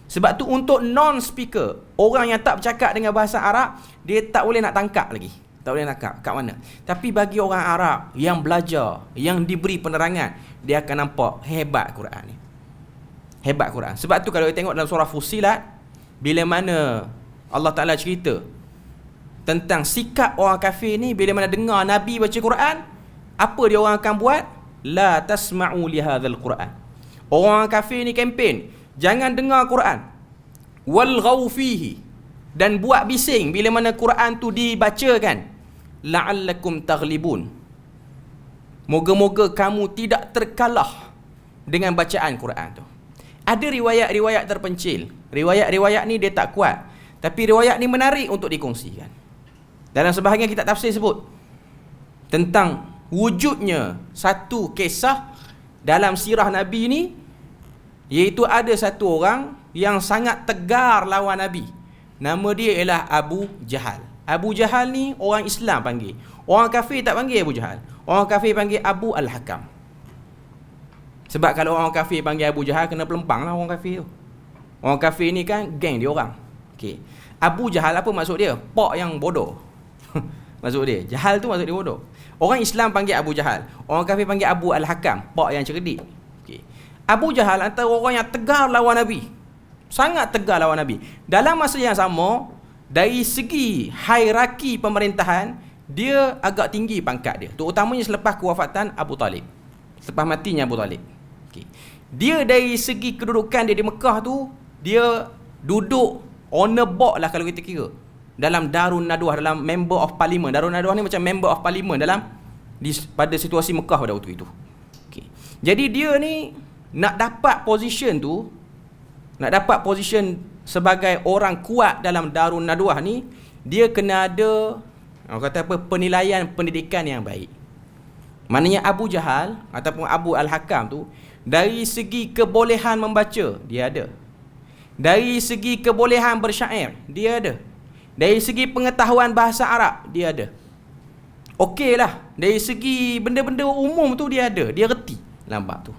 S1: Sebab tu untuk non-speaker, orang yang tak bercakap dengan bahasa Arab, dia tak boleh nak tangkap lagi. Tak boleh nak tangkap kat mana. Tapi bagi orang Arab yang belajar, yang diberi penerangan, dia akan nampak hebat Quran ni. Hebat Quran. Sebab tu kalau kita tengok dalam surah Fussilat, bila mana Allah Ta'ala cerita tentang sikap orang kafir ni, bila mana dengar Nabi baca Quran, apa dia orang akan buat? La tasma'u li hadzal Quran. Orang kafir ni kempen, jangan dengar Quran. Walghaw fihi. Dan buat bising bila mana Quran tu dibacakan. La'allakum taghlibun. Moga-moga kamu tidak terkalah dengan bacaan Quran tu. Ada riwayat-riwayat terpencil. Riwayat-riwayat ni dia tak kuat, tapi riwayat ni menarik untuk dikongsikan. Dalam sebahagian kitab tafsir sebut tentang wujudnya satu kisah dalam sirah Nabi ni, iaitu ada satu orang yang sangat tegar lawan Nabi. Nama dia ialah Abu Jahal. Abu Jahal ni orang Islam panggil. Orang kafir tak panggil Abu Jahal. Orang kafir panggil Abu Al-Hakam. Sebab kalau orang kafir panggil Abu Jahal, kena pelempang lah orang kafir tu. Orang kafir ni kan geng dia orang. Okay. Abu Jahal apa maksud dia? Pak yang bodoh. Maksud dia. Jahal tu maksud dia bodoh. Orang Islam panggil Abu Jahal. Orang kafir panggil Abu Al-Hakam. Pak yang cerdik. Okay. Abu Jahal antara orang yang tegar lawan Nabi. Sangat tegar lawan Nabi. Dalam masa yang sama, dari segi hierarki pemerintahan, dia agak tinggi pangkat dia. Terutamanya selepas kewafatan Abu Talib. Selepas matinya Abu Talib. Okay. Dia dari segi kedudukan dia di Mekah tu, dia duduk on the board lah kalau kita kira. Dalam Darun Nadwah, dalam member of parliament. Darun Nadwah ni macam member of parliament dalam pada situasi Mekah pada waktu itu. Okay. Jadi dia ni nak dapat position tu, nak dapat position sebagai orang kuat dalam Darun Nadwah ni, dia kena ada orang kata apa, penilaian pendidikan yang baik. Maknanya Abu Jahal ataupun Abu Al-Hakam tu, dari segi kebolehan membaca dia ada, dari segi kebolehan bersyair dia ada, dari segi pengetahuan bahasa Arab dia ada. Okey lah, dari segi benda-benda umum tu dia ada, dia reti dalam bab tu.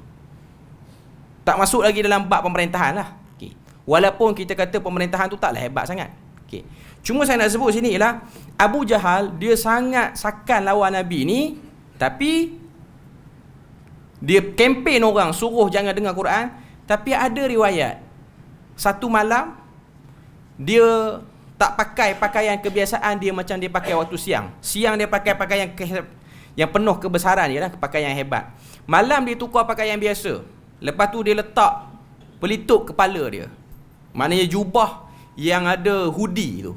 S1: Tak masuk lagi dalam bab pemerintahan lah. Okay. Walaupun kita kata pemerintahan tu taklah hebat sangat. Okay. Cuma saya nak sebut sini ialah Abu Jahal dia sangat sakan lawan Nabi ni, tapi dia kempen orang suruh jangan dengar Quran. Tapi ada riwayat satu malam dia tak pakai pakaian kebiasaan dia macam dia pakai waktu siang. Siang dia pakai pakaian yang penuh kebesaran je lah, pakaian yang hebat. Malam dia tukar pakaian biasa. Lepas tu dia letak pelitup kepala dia, maknanya jubah yang ada hoodie tu,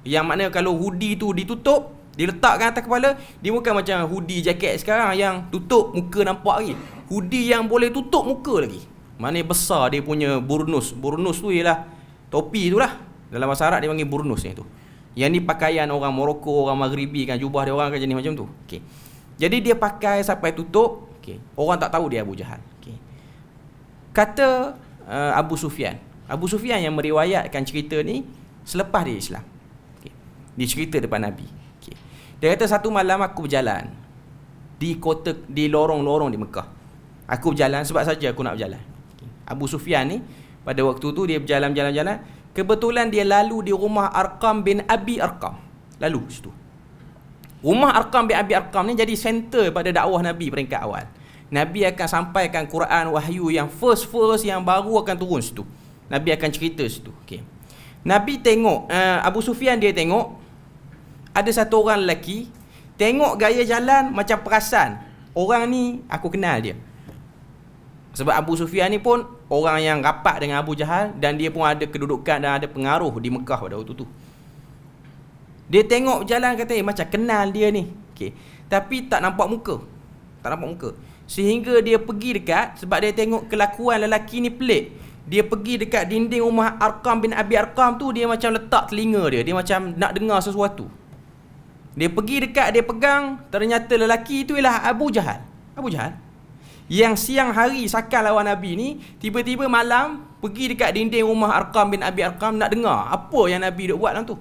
S1: yang maknanya kalau hoodie tu ditutup, dia letakkan atas kepala. Dia bukan macam hoodie jaket sekarang yang tutup muka nampak lagi. Hoodie yang boleh tutup muka lagi, maknanya besar dia punya burnus. Burnus tu ialah topi tu lah, dalam bahasa Arab dia panggil burnus ni tu. Yang ni pakaian orang Morocco, orang Maghribi kan, jubah dia orang kan jenis macam tu. Okay. Jadi dia pakai sampai tutup. Okay. Orang tak tahu dia Abu Jahal. Okay. Kata Abu Sufyan. Abu Sufyan yang meriwayatkan cerita ni selepas dia Islam. Okay. Dia cerita depan Nabi. Okay. Dia kata satu malam aku berjalan di kota, di lorong-lorong di Mekah. Aku berjalan sebab saja aku nak berjalan. Okay. Abu Sufyan ni pada waktu tu dia berjalan-jalan-jalan. Kebetulan dia lalu di rumah Arqam bin Abi Arqam. Lalu situ. Rumah Arqam bin Abi Arqam ni jadi center pada dakwah Nabi peringkat awal. Nabi akan sampaikan Quran wahyu yang first yang baru akan turun situ. Nabi akan cerita situ. Okay. Nabi tengok, Abu Sufyan dia tengok ada satu orang lelaki, tengok gaya jalan macam perasan orang ni aku kenal dia. Sebab Abu Sufyan ni pun orang yang rapat dengan Abu Jahal, dan dia pun ada kedudukan dan ada pengaruh di Mekah pada waktu tu. Dia tengok jalan kata macam kenal dia ni. Okay. Tapi tak nampak muka. Tak nampak muka. Sehingga dia pergi dekat, sebab dia tengok kelakuan lelaki ni pelik. Dia pergi dekat dinding rumah Arqam bin Abi Arqam tu, dia macam letak telinga dia. Dia macam nak dengar sesuatu. Dia pergi dekat, dia pegang, ternyata lelaki tu ialah Abu Jahal. Abu Jahal yang siang hari sakan lawan Nabi ni, tiba-tiba malam pergi dekat dinding rumah Arqam bin Abi Arqam nak dengar apa yang Nabi duk buat dalam tu.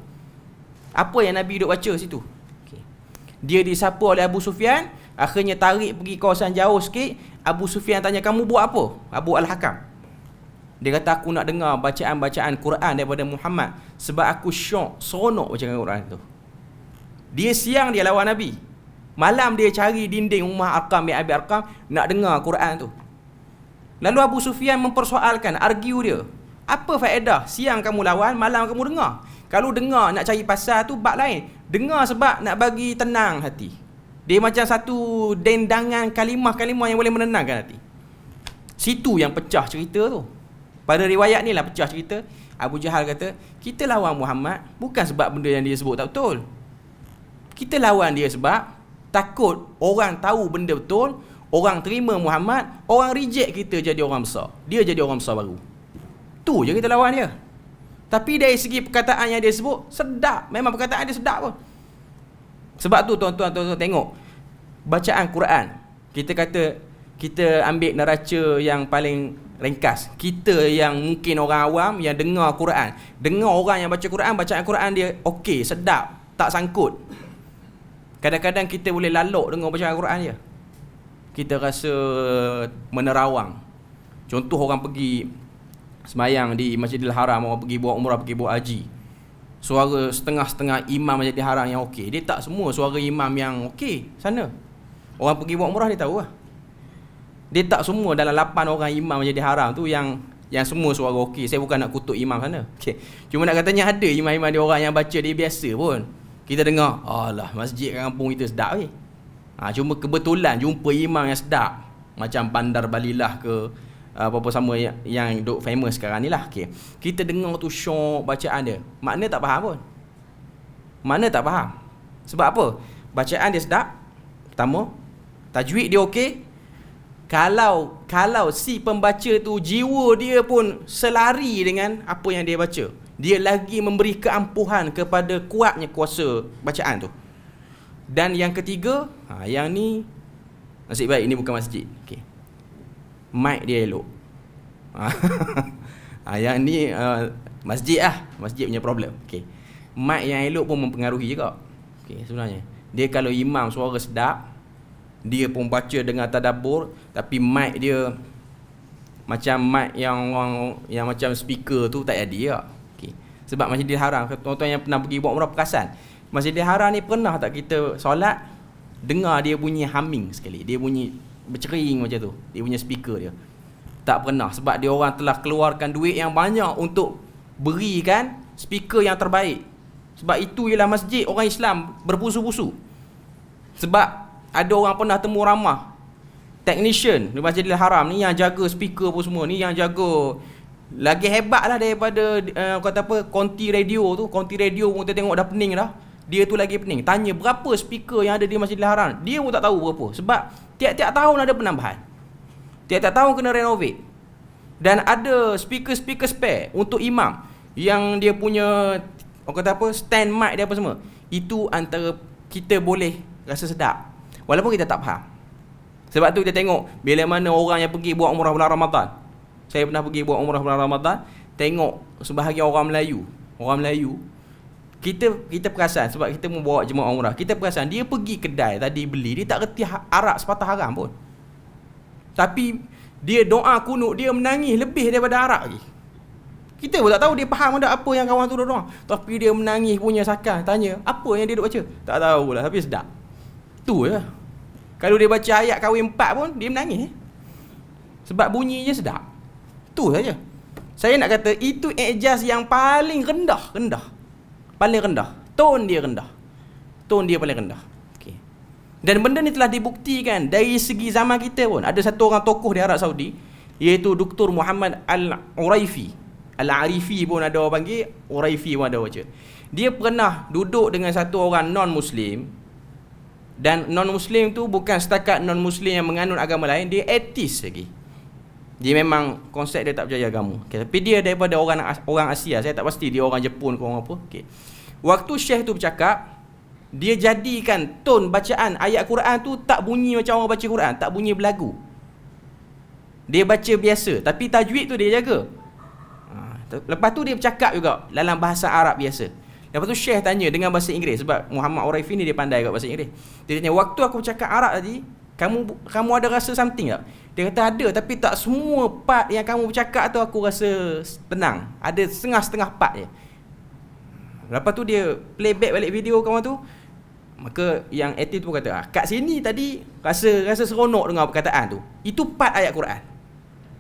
S1: Apa yang Nabi duk baca situ. Okay. Dia disapa oleh Abu Sufyan, akhirnya tarik pergi kawasan jauh sikit. Abu Sufyan tanya, kamu buat apa? Abu Al-Hakam. Dia kata, aku nak dengar bacaan-bacaan Quran daripada Muhammad, sebab aku syok, seronok baca Quran tu. Dia siang dia lawan Nabi, malam dia cari dinding rumah Arqam bin Abi Arqam nak dengar Quran tu. Lalu Abu Sufyan mempersoalkan, argue dia, apa faedah siang kamu lawan, malam kamu dengar? Kalau dengar nak cari pasal tu bab lain, dengar sebab nak bagi tenang hati. Dia macam satu dendangan kalimah-kalimah yang boleh menenangkan hati. Situ yang pecah cerita tu. Pada riwayat ni lah pecah cerita. Abu Jahal kata, kita lawan Muhammad bukan sebab benda yang dia sebut tak betul. Kita lawan dia sebab takut orang tahu benda betul, orang terima Muhammad, orang reject kita jadi orang besar. Dia jadi orang besar baru. Tu je kita lawan dia. Tapi dari segi perkataan yang dia sebut, sedap. Memang perkataan dia sedap pun. Sebab tu tuan-tuan tengok bacaan Quran. Kita kata, kita ambil neraca yang paling ringkas. Kita yang mungkin orang awam yang dengar Quran, dengar orang yang baca Quran, bacaan Quran dia okey, sedap, tak sangkut. Kadang-kadang kita boleh lalok dengar bacaan Quran dia. Kita rasa menerawang. Contoh orang pergi semayang di Masjidil Haram, orang pergi buat umrah, pergi buat haji. Suara setengah-setengah imam Masjidil Haram yang okey. Dia tak semua suara imam yang okey sana. Orang pergi buat umrah dia tahu lah. Dia tak semua dalam 8 orang imam Masjidil Haram tu yang semua suara okey. Saya bukan nak kutuk imam sana. Okay. Cuma nak katanya ada imam-imam dia orang yang baca dia biasa pun. Kita dengar, alah masjid kat kampung kita sedap weh. Cuma kebetulan jumpa imam yang sedap. Macam Bandar Balilah ke apa-apa sama yang duk famous sekarang ni lah. Okay. Kita dengar tu syok bacaan dia, makna tak faham pun. Makna tak faham. Sebab apa? Bacaan dia sedap, pertama. Tajwid dia okey. Kalau si pembaca tu jiwa dia pun selari dengan apa yang dia baca, dia lagi memberi keampuhan kepada kuatnya kuasa bacaan tu. Dan yang ketiga, yang ni nasib baik ini bukan masjid. Okey. Mic dia elok. Yang ni masjid lah, masjid punya problem. Okey. Mic yang elok pun mempengaruhi juga. Okey, sebenarnya. Dia kalau imam suara sedap, dia pun baca dengan tadabbur, tapi mic dia macam mic yang macam speaker tu tak jadi tak. Okey. Sebab Masjidil Haram, tuan-tuan yang pernah pergi buat umrah perasan, Masjidil Haram ni pernah tak kita solat dengar dia bunyi humming sekali, dia bunyi bercering macam tu, dia punya speaker dia? Tak pernah, sebab dia orang telah keluarkan duit yang banyak untuk berikan speaker yang terbaik. Sebab itu ialah masjid orang Islam berpusu-pusu. Sebab ada orang pernah temu ramah technician di Masjidil Haram ni yang jaga speaker pun semua ni, yang jaga lagi hebat lah daripada kata apa, konti radio tu. Konti radio pun kita tengok dah pening dah, dia tu lagi pening. Tanya berapa speaker yang ada di Masjidil Haram, dia pun tak tahu berapa. Sebab tiap-tiap tahun ada penambahan, tiap-tiap tahun kena renovate. Dan ada speaker-speaker spare untuk imam yang dia punya kata apa, stand mic dia apa semua. Itu antara kita boleh rasa sedap walaupun kita tak faham. Sebab tu kita tengok bila mana orang yang pergi buat umrah bulan Ramadan. Saya pernah pergi buat umrah bulan Ramadan, tengok sebahagian orang Melayu, kita perasan, sebab kita membawa jemaah umrah, kita perasan dia pergi kedai tadi beli, dia tak reti arak sepatah haram pun. Tapi dia doa kunut, dia menangis lebih daripada arak lagi. Kita pun tak tahu dia faham ada apa yang kawan tu doa, tapi dia menangis punya sakan. Tanya apa yang dia duk baca, tak tahulah, tapi sedap. Tu je. Kalau dia baca ayat kahwin 4 pun dia menangis, sebab bunyinya sedap. Tu saja. Saya nak kata itu ijaz yang paling rendah. Paling rendah. Tone dia rendah. Tone dia paling rendah. Okay. Dan benda ni telah dibuktikan dari segi zaman kita pun. Ada satu orang tokoh di Arab Saudi, iaitu Dr. Muhammad Al-Uraifi. Al-Arifi pun ada orang panggil, Uraifi pun ada baca. Dia pernah duduk dengan satu orang non-Muslim. Dan non-Muslim tu bukan setakat non-Muslim yang menganut agama lain, dia ateis lagi. Dia memang konsep dia tak percaya agama. Okay. Tapi dia daripada orang Asia. Saya tak pasti dia orang Jepun ke orang apa. Okay. Waktu Syekh tu bercakap, dia jadikan tone bacaan ayat Quran tu tak bunyi macam orang baca Quran, tak bunyi belagu. Dia baca biasa, tapi tajwid tu dia jaga. Lepas tu dia bercakap juga dalam bahasa Arab biasa. Lepas tu Syekh tanya dengan bahasa Inggeris, sebab Muhammad Uraifi ni dia pandai kat bahasa Inggeris. Dia tanya, waktu aku bercakap Arab tadi, kamu ada rasa something tak? Dia kata ada, tapi tak semua part yang kamu bercakap tu aku rasa tenang. Ada setengah-setengah part je. Lepas tu dia playback balik video kawan tu. Maka yang aktif tu kata, kat sini tadi rasa seronok dengar perkataan tu. Itu part ayat Quran.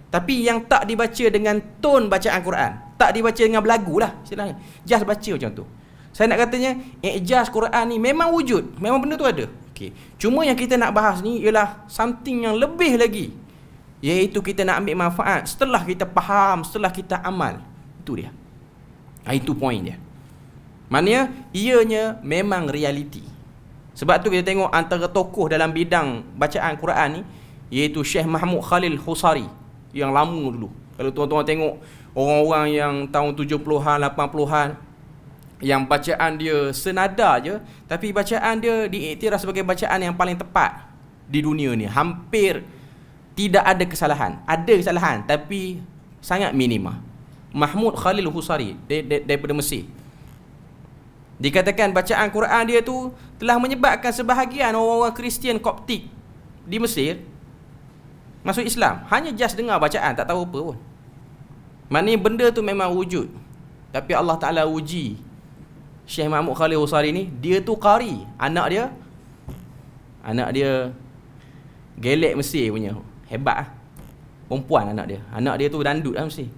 S1: Tapi yang tak dibaca dengan tone bacaan Quran, tak dibaca dengan belagu lah istilahnya, just baca macam tu. Saya nak katanya ijaz Quran ni memang wujud, memang benda tu ada. Okay. Cuma yang kita nak bahas ni ialah something yang lebih lagi, iaitu kita nak ambil manfaat setelah kita faham, setelah kita amal. Itu dia. Itu point dia. Maknanya ianya memang realiti. Sebab tu kita tengok antara tokoh dalam bidang bacaan Quran ni, iaitu Syekh Mahmud Khalil Husari yang lama dulu. Kalau tuan-tuan tengok orang-orang yang tahun 70-an, 80-an, yang bacaan dia senada je, tapi bacaan dia diiktiraf sebagai bacaan yang paling tepat di dunia ni. Hampir tidak ada kesalahan. Ada kesalahan tapi sangat minima. Mahmud Khalil Husari daripada Mesir. Dikatakan bacaan Quran dia tu telah menyebabkan sebahagian orang-orang Kristian Koptik di Mesir masuk Islam. Hanya just dengar bacaan, tak tahu apa pun. Maknanya benda tu memang wujud. Tapi Allah Ta'ala uji Syekh Mahmud Khalil Husari ni. Dia tu qari. Anak dia gelek Mesir punya. Hebat lah. Perempuan anak dia. Anak dia tu dandut lah Mesir.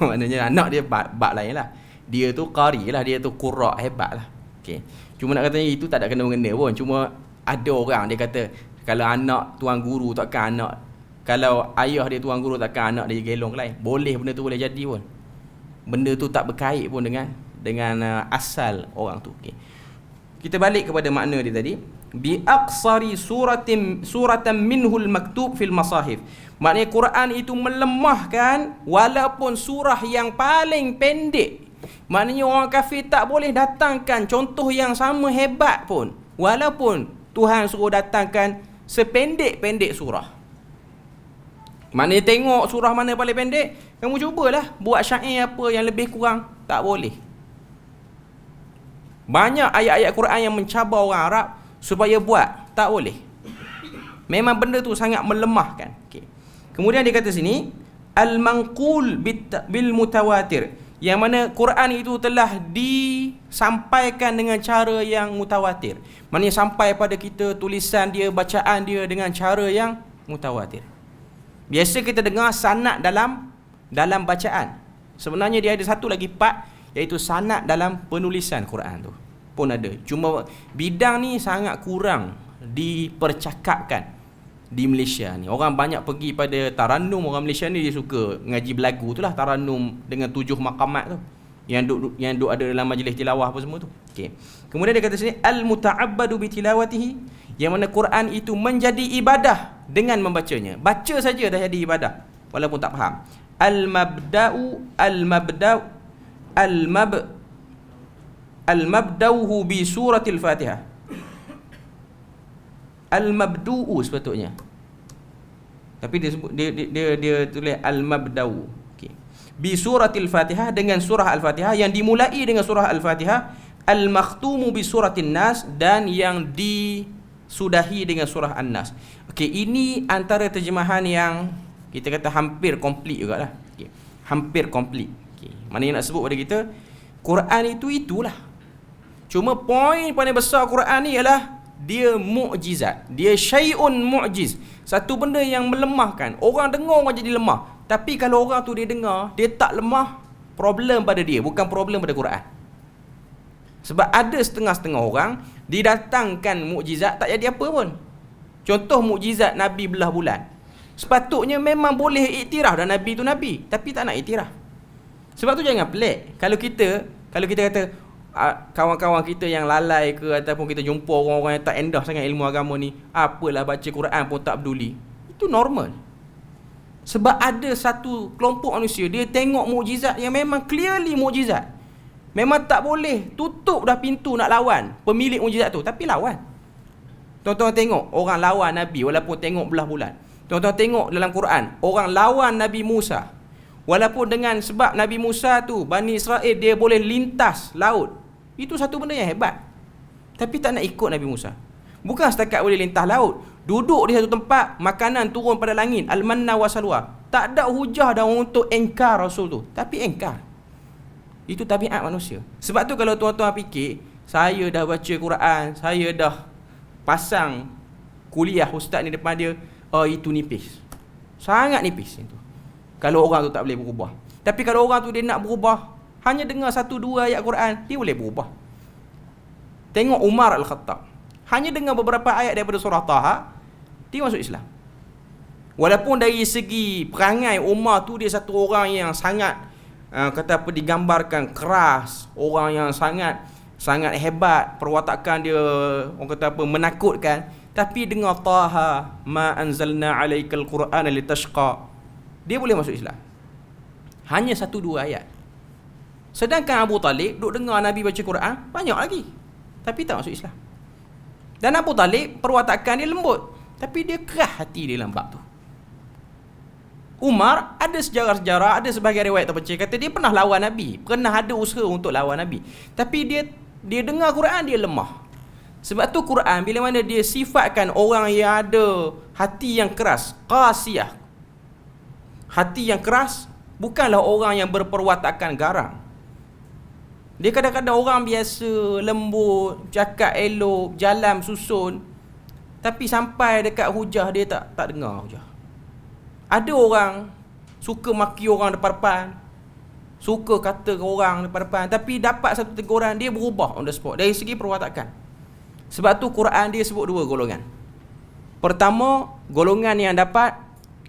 S1: Maknanya anak dia bak lain lah. Dia tu qari lah. Dia tu qurra' hebat lah. Okay. Cuma nak katanya itu tak ada kena-mengena pun. Cuma ada orang dia kata, kalau anak tuan guru takkan anak, kalau ayah dia tuan guru takkan anak dia gelong lain. Boleh, benda tu boleh jadi pun. Benda tu tak berkait pun dengan asal orang tu. Okay. kita balik kepada makna dia tadi, bi aqsari suratan minhul maktub fil masahif. Maknanya Quran itu melemahkan walaupun surah yang paling pendek. Maknanya orang kafir tak boleh datangkan contoh yang sama hebat pun, walaupun Tuhan suruh datangkan sependek-pendek surah. Maknanya tengok surah mana paling pendek, kamu cubalah buat syair apa yang lebih kurang, tak boleh. Banyak ayat-ayat Quran yang mencabar orang Arab supaya buat, tak boleh. Memang benda tu sangat melemahkan. Okay. Kemudian dia kata sini, al-manqul bil mutawatir, yang mana Quran itu telah disampaikan dengan cara yang mutawatir. Maknanya sampai pada kita tulisan dia, bacaan dia dengan cara yang mutawatir. Biasa kita dengar sanad dalam bacaan. Sebenarnya dia ada satu lagi part, iaitu sanad dalam penulisan Quran tu pun ada. Cuma bidang ni sangat kurang dipercakapkan di Malaysia ni. Orang banyak pergi pada Tarannum. Orang Malaysia ni dia suka ngaji berlagu tu lah, Tarannum dengan 7 maqamat tu yang duk ada dalam majlis tilawah apa semua tu. Okey. Kemudian dia kata sini al-muta'abbadu bi tilawatihi, yang mana Quran itu menjadi ibadah dengan membacanya. Baca saja dah jadi ibadah walaupun tak faham. Al-mabda'u bi suratil Fatihah. Al-mabdu'u sepatutnya, tapi dia tulis al-mabda'u. Okey. Bi suratil Fatihah, dengan surah Al-Fatihah, yang dimulai dengan surah Al-Fatihah. Al-makhtumu bi suratin Nas, dan yang disudahi dengan surah An-Nas. Okey, ini antara terjemahan yang kita kata hampir komplit jugalah. Okey, hampir komplit. Okey, mana yang nak sebut pada kita, Quran itulah. Cuma poin paling besar Quran ni ialah dia mukjizat. Dia syai'un mu'jiz. Satu benda yang melemahkan. Orang dengar orang jadi lemah. Tapi kalau orang tu dia dengar, dia tak lemah, problem pada dia, bukan problem pada Quran. Sebab ada setengah-setengah orang didatangkan mukjizat tak jadi apa pun. Contoh mukjizat Nabi belah bulan. Sepatutnya memang boleh iktiraf dah Nabi tu Nabi, tapi tak nak iktiraf. Sebab tu jangan pelik. Kalau kita kata kawan-kawan kita yang lalai ke, ataupun kita jumpa orang-orang yang tak endah sangat ilmu agama ni, apalah baca Quran pun tak peduli, itu normal. Sebab ada satu kelompok manusia, dia tengok mukjizat yang memang clearly mukjizat, memang tak boleh tutup dah pintu nak lawan pemilik mukjizat tu, tapi lawan. Tuan-tuan tengok orang lawan Nabi walaupun tengok belah bulan. Tuan-tuan tengok dalam Quran, orang lawan Nabi Musa walaupun dengan sebab Nabi Musa tu, Bani Israel dia boleh lintas laut. Itu satu benda yang hebat. Tapi tak nak ikut Nabi Musa. Bukan setakat boleh lintas laut, duduk di satu tempat, makanan turun pada langit, al-manna wa salwa. Tak ada hujah dah untuk engkar Rasul tu, tapi engkar. Itu tabiat manusia. Sebab tu kalau tuan-tuan fikir, saya dah baca Quran, saya dah pasang kuliah ustaz ni depan dia, itu nipis. Sangat nipis itu. Kalau orang tu tak boleh berubah. Tapi kalau orang tu dia nak berubah, hanya dengar 1-2 ayat Quran, dia boleh berubah. Tengok Umar Al-Khattab, hanya dengar beberapa ayat daripada surah Taha, dia masuk Islam. Walaupun dari segi perangai Umar tu dia satu orang yang sangat kata apa, digambarkan keras, orang yang sangat hebat, perwatakan dia orang kata apa, menakutkan. Tapi dengar Taha, ma anzalna alaikal Qur'ana litashqa, dia boleh masuk Islam. Hanya 1-2 ayat. Sedangkan Abu Talib duk dengar Nabi baca Quran banyak lagi, tapi tak masuk Islam. Dan Abu Talib perwatakan dia lembut, tapi dia keras hati dia dalam bab tu. Umar ada sejarah-sejarah, ada sebahagian riwayat terpercaya kata dia pernah lawan Nabi, pernah ada usaha untuk lawan Nabi, tapi dia dengar Quran dia lemah. Sebab tu Quran bila mana dia sifatkan orang yang ada hati yang keras, qasiyah. Hati yang keras bukanlah orang yang berperwatakan garang. Dia kadang-kadang orang biasa, lembut, cakap elok, jalan susun, tapi sampai dekat hujah dia tak dengar hujah. Ada orang suka maki orang depan-depan, suka kata ke orang depan-depan, tapi dapat satu teguran dia berubah on the spot dari segi perwatakan. Sebab tu Quran dia sebut 2 golongan. Pertama, golongan yang dapat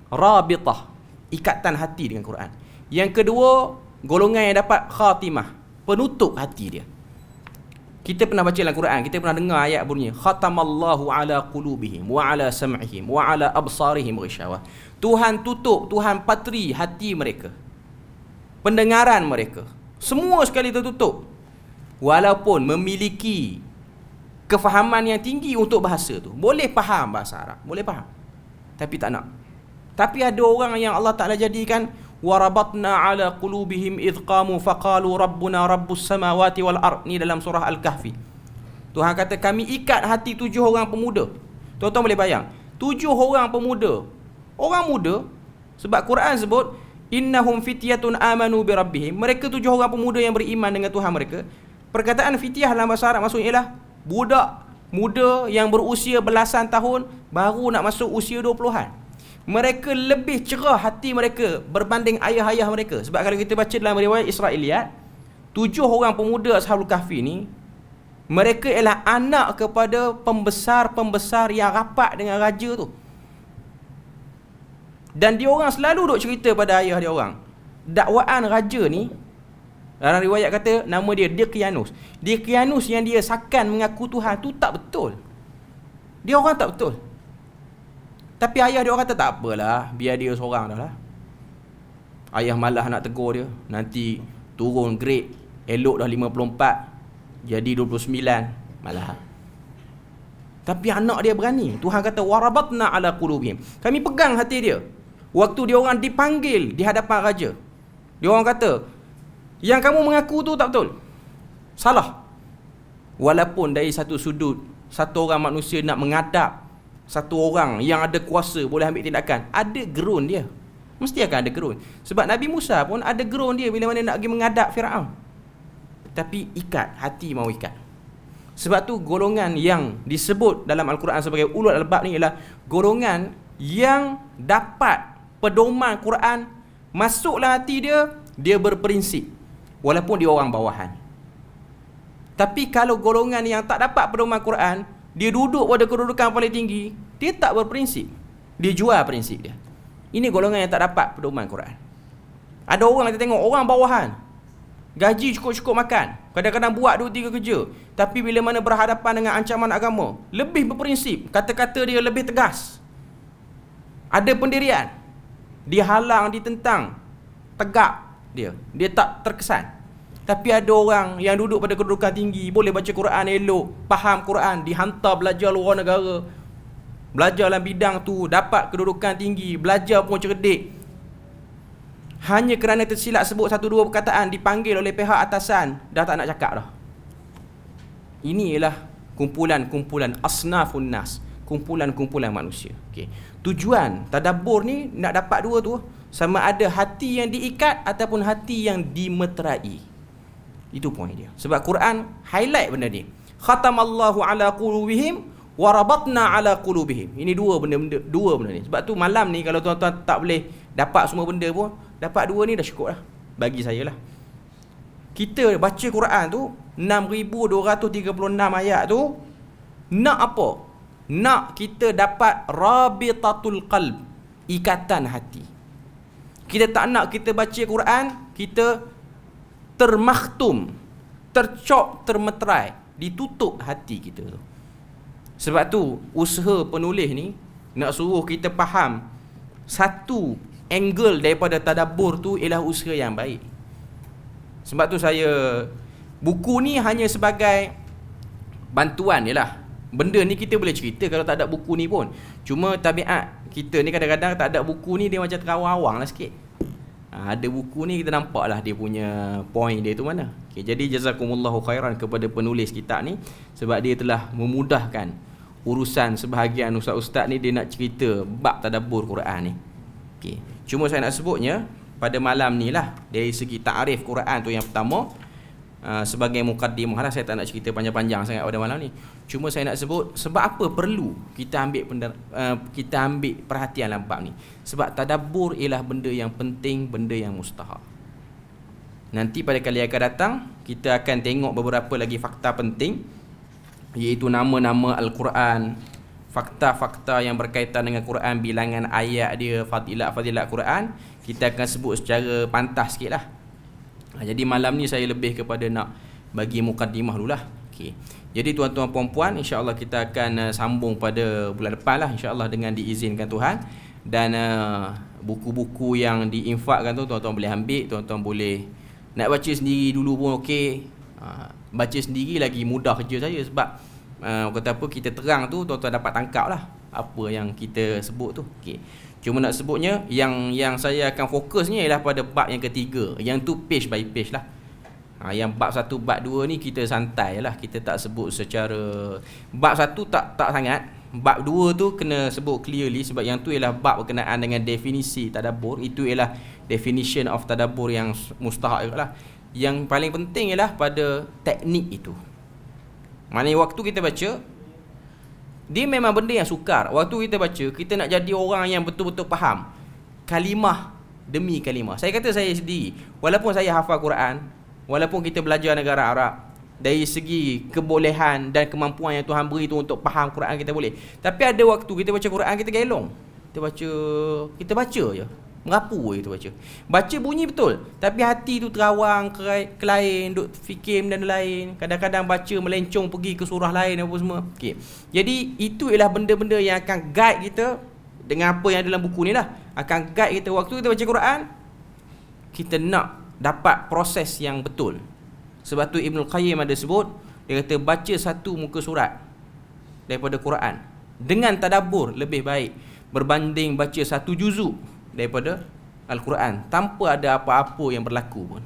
S1: rabitah, ikatan hati dengan Quran. Yang kedua, golongan yang dapat khatimah, penutup hati dia. Kita pernah baca dalam Quran, kita pernah dengar ayat bunyi khatamallahu ala qulubihim wa ala sam'ihim wa ala absarihim ghishawah. Tuhan tutup, Tuhan patri hati mereka, pendengaran mereka, semua sekali tertutup. Walaupun memiliki kefahaman yang tinggi untuk bahasa tu, boleh faham bahasa Arab, boleh faham, tapi tak nak. Tapi ada orang yang Allah Ta'ala jadikan warabatna ala qulubihim idh qamu faqalu rabbuna rabbus samawati wal ard. Ni dalam surah Al-Kahfi. Tuhan kata kami ikat hati 7 orang pemuda. Tuan-tuan boleh bayang, 7 orang pemuda. Orang muda, sebab Quran sebut innahum fityatun amanu bi rabbihim. Mereka 7 orang pemuda yang beriman dengan Tuhan mereka. Perkataan fityah dalam bahasa Arab maksudnya ialah budak muda yang berusia belasan tahun, baru nak masuk usia 20-an. Mereka lebih cerah hati mereka berbanding ayah-ayah mereka. Sebab kalau kita baca dalam riwayat Israiliyat, 7 orang pemuda Ashabul Kahfi ni, mereka ialah anak kepada pembesar-pembesar yang rapat dengan raja tu. Dan dia orang selalu duk cerita pada ayah dia orang, dakwaan raja ni, dalam riwayat kata nama dia Diqyanus. Diqyanus yang dia sakan mengaku Tuhan tu tak betul. Dia orang tak betul. Tapi ayah dia orang kata tak apalah, biar dia seorang dah lah. Ayah malah nak tegur dia, nanti turun grade, elok dah 54 jadi 29 malah. Tapi anak dia berani. Tuhan kata warabatna ala qulubihim, kami pegang hati dia. Waktu dia orang dipanggil di hadapan raja, dia orang kata yang kamu mengaku tu tak betul, salah. Walaupun dari satu sudut, satu orang manusia nak menghadap satu orang yang ada kuasa boleh ambil tindakan, ada gerun dia, mesti akan ada gerun. Sebab Nabi Musa pun ada gerun dia bila mana nak pergi menghadap Firaun. Tapi ikat, hati mau ikat. Sebab tu golongan yang disebut dalam Al-Quran sebagai ulul albab ni ialah golongan yang dapat pedoman Quran masuklah hati dia, dia berprinsip walaupun dia orang bawahan. Tapi kalau golongan yang tak dapat pedoman Quran, dia duduk pada kedudukan paling tinggi, dia tak berprinsip, dia jual prinsip dia. Ini golongan yang tak dapat pedoman Quran. Ada orang kita tengok, orang bawahan, gaji cukup-cukup makan, kadang-kadang buat 2-3 kerja, tapi bila mana berhadapan dengan ancaman agama, lebih berprinsip, kata-kata dia lebih tegas, ada pendirian, dia halang, ditentang, tegak dia tak terkesan. Tapi ada orang yang duduk pada kedudukan tinggi, boleh baca Quran elok, faham Quran, dihantar belajar luar negara, belajar dalam bidang tu, dapat kedudukan tinggi, belajar pun cerdik. Hanya kerana tersilap sebut 1-2 perkataan, dipanggil oleh pihak atasan, dah tak nak cakap dah. Ini ialah kumpulan-kumpulan asnafun nas, kumpulan-kumpulan manusia. Okay. Tujuan tadabbur ni nak dapat dua tu, sama ada hati yang diikat ataupun hati yang dimeterai. Itu poin dia. Sebab Quran highlight benda ni. Khatamallahu ala qulubihim wa rabatna ala qulubihim. Ini dua benda ni. Sebab tu malam ni kalau tuan-tuan tak boleh dapat semua benda pun, dapat dua ni dah cukup lah bagi saya lah. Kita baca Quran tu 6236 ayat tu, nak apa? Nak kita dapat rabitatul qalb, ikatan hati. Kita tak nak kita baca Quran, kita termakhtum, tercop, termeterai, ditutup hati kita tu. Sebab tu usaha penulis ni nak suruh kita faham satu angle daripada tadabbur tu ialah usaha yang baik. Sebab tu saya, buku ni hanya sebagai bantuan je lah. Benda ni kita boleh cerita kalau tak ada buku ni pun. Cuma tabiat kita ni kadang-kadang tak ada buku ni, dia macam terawang-awang lah sikit. Ada buku ni kita nampak lah dia punya point dia tu mana. Okay, jadi jazakumullahu khairan kepada penulis kitab ni, sebab dia telah memudahkan urusan sebahagian ustaz-ustaz ni, dia nak cerita bab tadabbur Quran ni. Okay. Cuma saya nak sebutnya pada malam ni lah, dari segi ta'rif Quran tu yang pertama, sebagai mukaddimah lah, saya tak nak cerita panjang-panjang sangat pada malam ni. Cuma saya nak sebut sebab apa perlu kita ambil perhatian dalam bab ni. Sebab tadabbur ialah benda yang penting, benda yang mustahak. Nanti pada kali akan datang kita akan tengok beberapa lagi fakta penting, iaitu nama-nama Al-Quran, fakta-fakta yang berkaitan dengan Quran, bilangan ayat dia, fadilat-fadilat Quran. Kita akan sebut secara pantas sikit lah. Jadi malam ni saya lebih kepada nak bagi mukaddimah dulu lah. Okey. Jadi tuan-tuan puan-puan, insya-Allah kita akan sambung pada bulan depan lah, insya-Allah dengan diizinkan Tuhan. Dan buku-buku yang diinfakkan tu tuan-tuan boleh ambil, tuan-tuan boleh nak baca sendiri dulu pun okey. Baca sendiri lagi mudah kerja saya sebab kata apa, kita terang tu tuan-tuan dapat tangkap lah apa yang kita sebut tu. Okey. Cuma nak sebutnya yang saya akan fokusnya ialah pada bab yang ketiga. Yang tu page by page lah. Yang bab 1, bab 2 ni kita santai lah, kita tak sebut secara bab 1 tak sangat. Bab 2 tu kena sebut clearly sebab yang tu ialah bab berkenaan dengan definisi tadabbur. Itu ialah definition of tadabbur yang mustahak lah. Yang paling penting ialah pada teknik itu. Maknanya waktu kita baca, dia memang benda yang sukar. Waktu kita baca, kita nak jadi orang yang betul-betul faham kalimah demi kalimah. Saya kata saya sendiri, walaupun saya hafal Quran, walaupun kita belajar negara Arab, dari segi kebolehan dan kemampuan yang Tuhan beri tu untuk faham Quran kita boleh. Tapi ada waktu kita baca Quran kita gelong. Kita baca je. Merapu je kita baca. Baca bunyi betul, tapi hati tu terawang ke lain, duk fikir benda lain. Kadang-kadang baca melencong pergi ke surah lain apa semua. Okey. Jadi itu ialah benda-benda yang akan guide kita dengan apa yang dalam buku ni lah. Akan guide kita waktu kita baca Quran, kita nak dapat proses yang betul. Sebab tu Ibnul Qayyim ada sebut, dia kata baca satu muka surat daripada Quran dengan tadabbur lebih baik berbanding baca satu juzuk daripada Al-Quran tanpa ada apa-apa yang berlaku pun.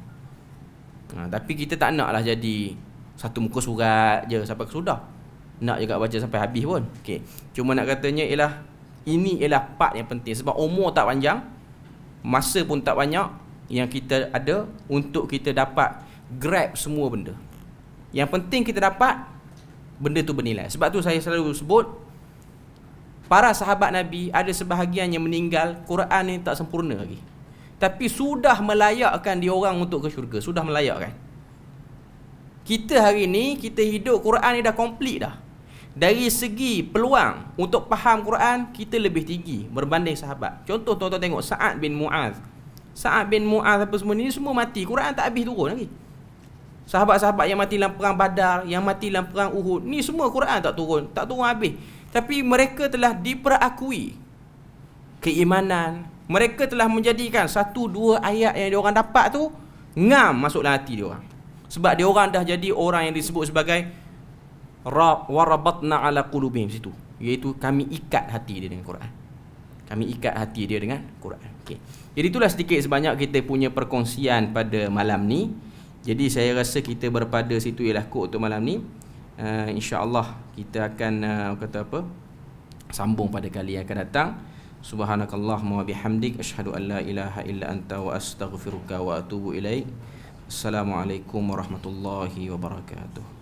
S1: Tapi kita tak naklah jadi satu muka surat je sampai ke sudah. Nak juga baca sampai habis pun. Okey. Cuma nak katanya ialah ini ialah part yang penting sebab umur tak panjang, masa pun tak banyak yang kita ada untuk kita dapat grab semua benda. Yang penting kita dapat benda tu bernilai. Sebab tu saya selalu sebut, para sahabat Nabi ada sebahagian yang meninggal Quran ni tak sempurna lagi, tapi sudah melayakkan dia orang untuk ke syurga. Sudah melayakkan. Kita hari ni, kita hidup Quran ni dah komplit dah. Dari segi peluang untuk faham Quran, kita lebih tinggi berbanding sahabat. Contoh tuan-tuan tengok Sa'ad bin Mu'adh apa semua ni semua mati, Quran tak habis turun lagi. Sahabat-sahabat yang mati dalam perang Badar, yang mati dalam perang Uhud, ni semua Quran tak turun habis. Tapi mereka telah diperakui keimanan. Mereka telah menjadikan 1-2 ayat yang diorang dapat tu ngam masuk dalam hati diorang. Sebab diorang dah jadi orang yang disebut sebagai warabatna ala qulubihim situ, iaitu kami ikat hati dia dengan Quran. Kami ikat hati dia dengan Quran. Okey. Jadi itulah sedikit sebanyak kita punya perkongsian pada malam ni. Jadi saya rasa kita berpada situ ialah kod untuk malam ni. InsyaAllah kita akan sambung pada kali yang akan datang. Subhanakallahumma wa bihamdik, asyhadu an la ilaha illa anta wa astaghfiruka wa atubu ilaik. Assalamualaikum warahmatullahi wabarakatuh.